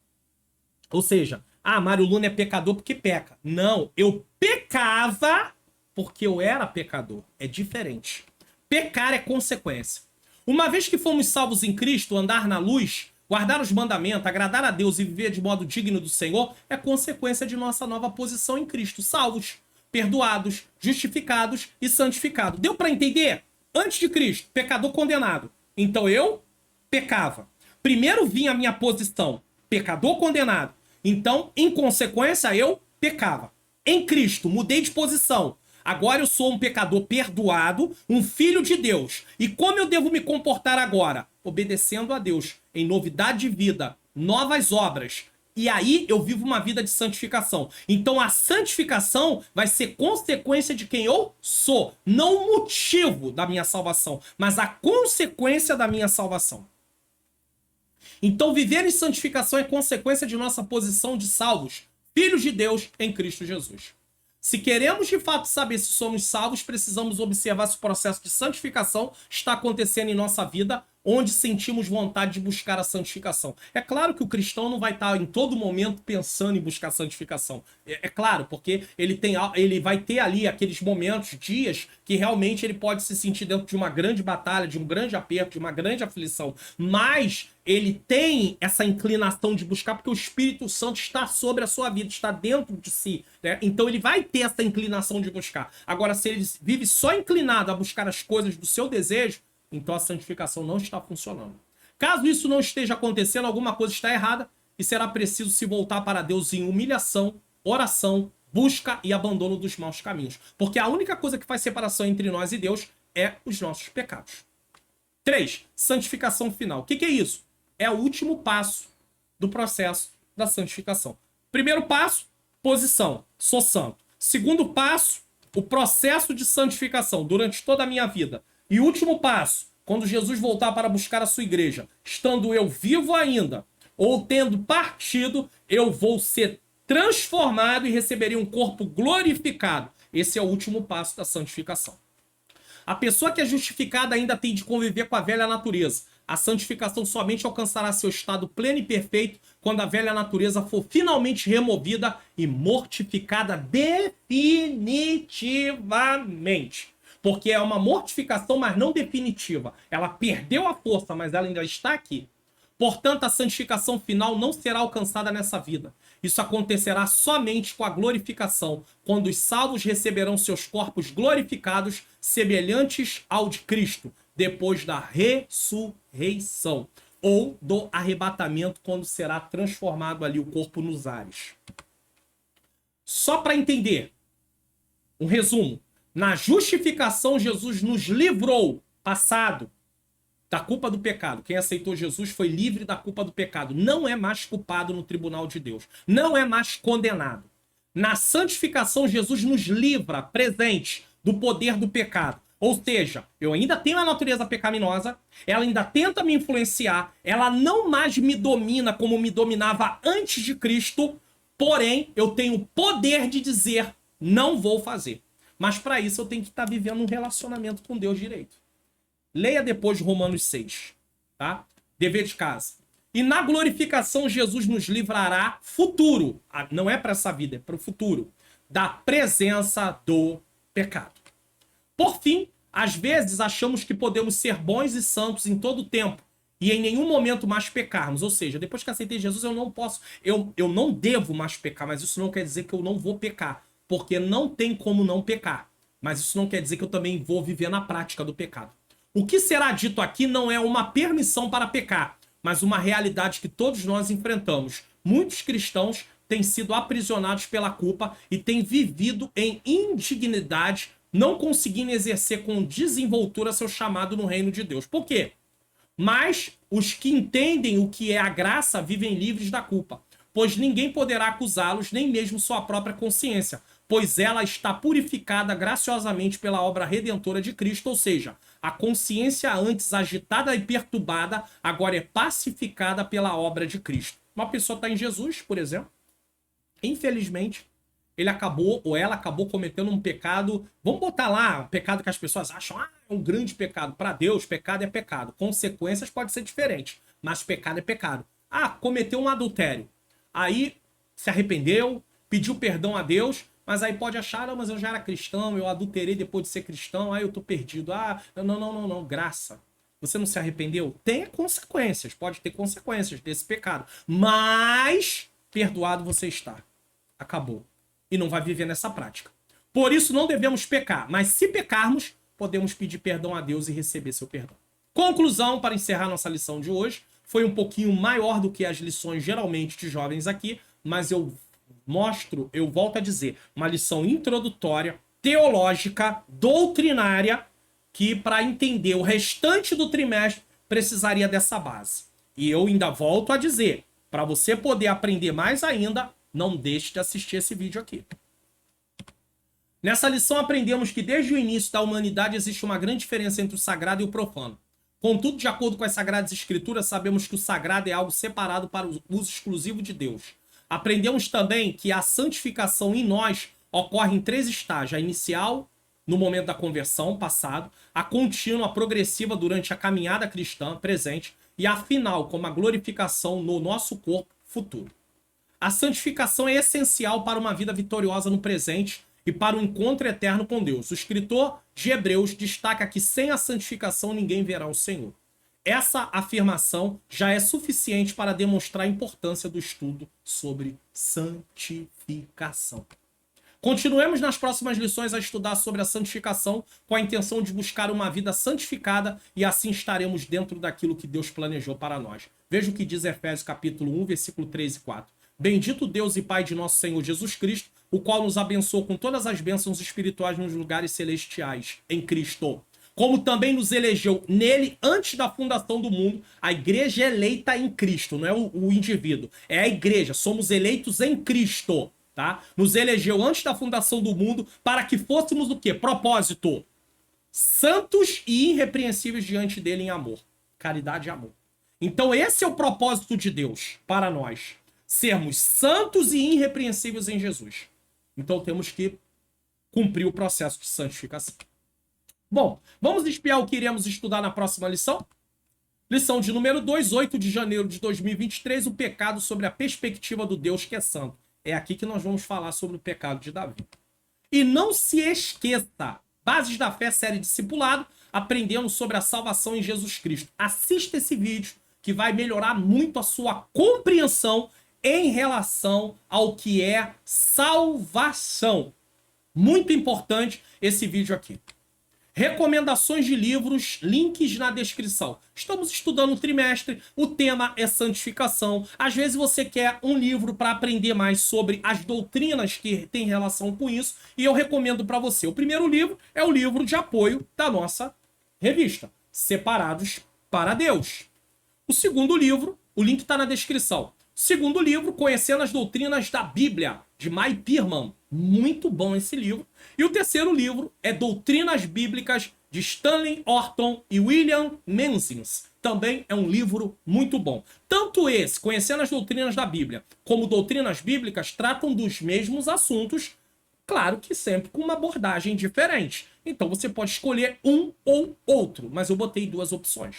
Ou seja, Mário Luna é pecador porque peca. Não, eu pecava porque eu era pecador. É diferente. Pecar é consequência. Uma vez que fomos salvos em Cristo, andar na luz, guardar os mandamentos, agradar a Deus e viver de modo digno do Senhor é consequência de nossa nova posição em Cristo. Salvos, perdoados, justificados e santificados. Deu para entender? Antes de Cristo, pecador condenado. Então eu pecava. Primeiro vinha a minha posição, pecador condenado. Então, em consequência, eu pecava. Em Cristo, mudei de posição. Agora eu sou um pecador perdoado, um filho de Deus. E como eu devo me comportar agora? Obedecendo a Deus, em novidade de vida, novas obras. E aí eu vivo uma vida de santificação. Então a santificação vai ser consequência de quem eu sou. Não o motivo da minha salvação, mas a consequência da minha salvação. Então viver em santificação é consequência de nossa posição de salvos, filhos de Deus em Cristo Jesus. Se queremos de fato saber se somos salvos, precisamos observar se o processo de santificação está acontecendo em nossa vida, onde sentimos vontade de buscar a santificação. É claro que o cristão não vai estar em todo momento pensando em buscar santificação. É claro, porque ele vai ter ali aqueles momentos, dias, que realmente ele pode se sentir dentro de uma grande batalha, de um grande aperto, de uma grande aflição. Mas ele tem essa inclinação de buscar porque o Espírito Santo está sobre a sua vida, está dentro de si, né? Então ele vai ter essa inclinação de buscar. Agora, se ele vive só inclinado a buscar as coisas do seu desejo, então a santificação não está funcionando. Caso isso não esteja acontecendo, alguma coisa está errada e será preciso se voltar para Deus em humilhação, oração, busca e abandono dos maus caminhos. Porque a única coisa que faz separação entre nós e Deus é os nossos pecados. 3. Santificação final. O que é isso? É o último passo do processo da santificação. Primeiro passo, posição. Sou santo. Segundo passo, o processo de santificação durante toda a minha vida. E último passo, quando Jesus voltar para buscar a sua igreja, estando eu vivo ainda, ou tendo partido, eu vou ser transformado e receberei um corpo glorificado. Esse é o último passo da santificação. A pessoa que é justificada ainda tem de conviver com a velha natureza. A santificação somente alcançará seu estado pleno e perfeito quando a velha natureza for finalmente removida e mortificada definitivamente. Porque é uma mortificação, mas não definitiva. Ela perdeu a força, mas ela ainda está aqui. Portanto, a santificação final não será alcançada nessa vida. Isso acontecerá somente com a glorificação, quando os salvos receberão seus corpos glorificados, semelhantes ao de Cristo, depois da ressurreição, ou do arrebatamento, quando será transformado ali o corpo nos ares. Só para entender, um resumo. Na justificação, Jesus nos livrou, passado, da culpa do pecado. Quem aceitou Jesus foi livre da culpa do pecado. Não é mais culpado no tribunal de Deus. Não é mais condenado. Na santificação, Jesus nos livra, presente, do poder do pecado. Ou seja, eu ainda tenho a natureza pecaminosa, ela ainda tenta me influenciar, ela não mais me domina como me dominava antes de Cristo, porém, eu tenho o poder de dizer, não vou fazer. Mas para isso eu tenho que estar vivendo um relacionamento com Deus direito. Leia depois Romanos 6, tá? Dever de casa. E na glorificação Jesus nos livrará futuro, não é para essa vida, é para o futuro, da presença do pecado. Por fim, às vezes achamos que podemos ser bons e santos em todo o tempo e em nenhum momento mais pecarmos. Ou seja, depois que aceitei Jesus eu não posso, eu não devo mais pecar, mas isso não quer dizer que eu não vou pecar. Porque não tem como não pecar. Mas isso não quer dizer que eu também vou viver na prática do pecado. O que será dito aqui não é uma permissão para pecar, mas uma realidade que todos nós enfrentamos. muitos cristãos têm sido aprisionados pela culpa e têm vivido em indignidade, não conseguindo exercer com desenvoltura seu chamado no reino de Deus. Por quê? Mas os que entendem o que é a graça vivem livres da culpa, pois ninguém poderá acusá-los, nem mesmo sua própria consciência, pois ela está purificada graciosamente pela obra redentora de Cristo, ou seja, a consciência antes agitada e perturbada agora é pacificada pela obra de Cristo. Uma pessoa está em Jesus, por exemplo, infelizmente, ele acabou ou ela acabou cometendo um pecado, vamos botar lá, um pecado que as pessoas acham, é um grande pecado. Para Deus, pecado é pecado. Consequências pode ser diferente, mas pecado é pecado. Cometeu um adultério. Aí se arrependeu, pediu perdão a Deus, mas aí pode achar, não, mas eu já era cristão, eu adulterei depois de ser cristão, aí eu tô perdido. Não, graça. Você não se arrependeu? Tem consequências, pode ter consequências desse pecado, mas perdoado você está. Acabou. E não vai viver nessa prática. Por isso não devemos pecar, mas se pecarmos, podemos pedir perdão a Deus e receber seu perdão. Conclusão, para encerrar nossa lição de hoje, foi um pouquinho maior do que as lições geralmente de jovens aqui, mas eu volto a dizer, uma lição introdutória, teológica, doutrinária, que para entender o restante do trimestre precisaria dessa base. E eu ainda volto a dizer, para você poder aprender mais ainda, não deixe de assistir esse vídeo aqui. Nessa lição aprendemos que desde o início da humanidade existe uma grande diferença entre o sagrado e o profano. Contudo, de acordo com as Sagradas Escrituras, sabemos que o sagrado é algo separado para o uso exclusivo de Deus. Aprendemos também que a santificação em nós ocorre em 3 estágios. A inicial, no momento da conversão, passado, a contínua, a progressiva durante a caminhada cristã, presente, e a final, como a glorificação no nosso corpo, futuro. A santificação é essencial para uma vida vitoriosa no presente e para o encontro eterno com Deus. O escritor de Hebreus destaca que sem a santificação ninguém verá o Senhor. Essa afirmação já é suficiente para demonstrar a importância do estudo sobre santificação. Continuemos nas próximas lições a estudar sobre a santificação com a intenção de buscar uma vida santificada e assim estaremos dentro daquilo que Deus planejou para nós. Veja o que diz Efésios capítulo 1, versículo 3 e 4. Bendito Deus e Pai de nosso Senhor Jesus Cristo, o qual nos abençoou com todas as bênçãos espirituais nos lugares celestiais, em Cristo. Como também nos elegeu nele antes da fundação do mundo, a igreja é eleita em Cristo, não é o indivíduo, é a igreja, somos eleitos em Cristo, tá? Nos elegeu antes da fundação do mundo para que fôssemos o quê? Propósito. Santos e irrepreensíveis diante dele em amor. Caridade e amor. Então esse é o propósito de Deus para nós. Sermos santos e irrepreensíveis em Jesus. Então temos que cumprir o processo de santificação. Bom, vamos espiar o que iremos estudar na próxima lição? Lição de número 2, 8 de janeiro de 2023, o pecado sobre a perspectiva do Deus que é santo. É aqui que nós vamos falar sobre o pecado de Davi. E não se esqueça, Bases da Fé, série discipulado, aprendendo sobre a salvação em Jesus Cristo. Assista esse vídeo que vai melhorar muito a sua compreensão em relação ao que é salvação. Muito importante esse vídeo aqui. Recomendações de livros, links na descrição. Estamos estudando o trimestre, o tema é santificação. Às vezes você quer um livro para aprender mais sobre as doutrinas que tem relação com isso, e eu recomendo para você. O primeiro livro é o livro de apoio da nossa revista, Separados para Deus. O segundo livro, o link está na descrição. Segundo livro, Conhecendo as Doutrinas da Bíblia, de Mai Pirman. Muito bom esse livro. E o terceiro livro é Doutrinas Bíblicas, de Stanley Orton e William Mensins. Também é um livro muito bom. Tanto esse, Conhecendo as Doutrinas da Bíblia, como Doutrinas Bíblicas, tratam dos mesmos assuntos, claro que sempre com uma abordagem diferente. Então você pode escolher um ou outro, mas eu botei 2 opções.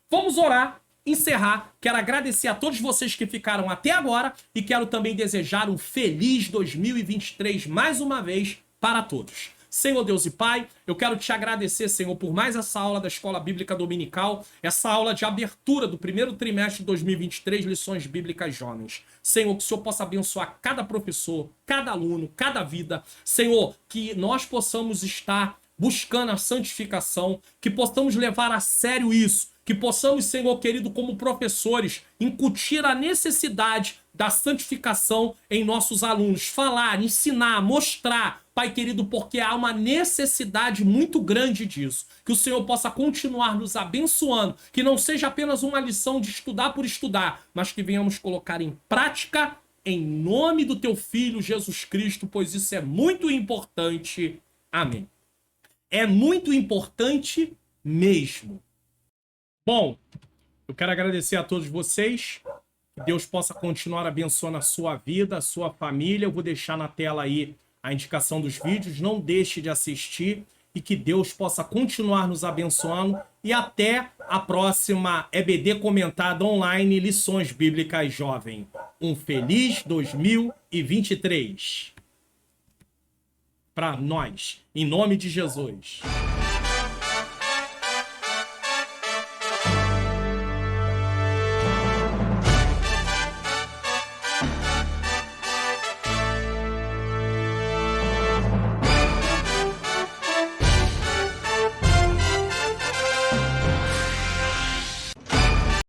Vamos orar. Encerrar, quero agradecer a todos vocês que ficaram até agora e quero também desejar um feliz 2023 mais uma vez para todos. Senhor Deus e Pai, eu quero te agradecer, Senhor, por mais essa aula da Escola Bíblica Dominical, essa aula de abertura do primeiro trimestre de 2023, lições bíblicas jovens. Senhor, que o Senhor possa abençoar cada professor, cada aluno, cada vida. Senhor, que nós possamos estar buscando a santificação, que possamos levar a sério isso, que possamos, Senhor querido, como professores, incutir a necessidade da santificação em nossos alunos, falar, ensinar, mostrar, Pai querido, porque há uma necessidade muito grande disso. Que o Senhor possa continuar nos abençoando, que não seja apenas uma lição de estudar por estudar, mas que venhamos colocar em prática em nome do teu Filho Jesus Cristo, pois isso é muito importante. Amém. É muito importante mesmo. Bom, eu quero agradecer a todos vocês. Que Deus possa continuar abençoando a sua vida, a sua família. Eu vou deixar na tela aí a indicação dos vídeos. Não deixe de assistir e que Deus possa continuar nos abençoando. E até a próxima EBD Comentada Online Lições Bíblicas Jovem. Um feliz 2023 para nós, em nome de Jesus.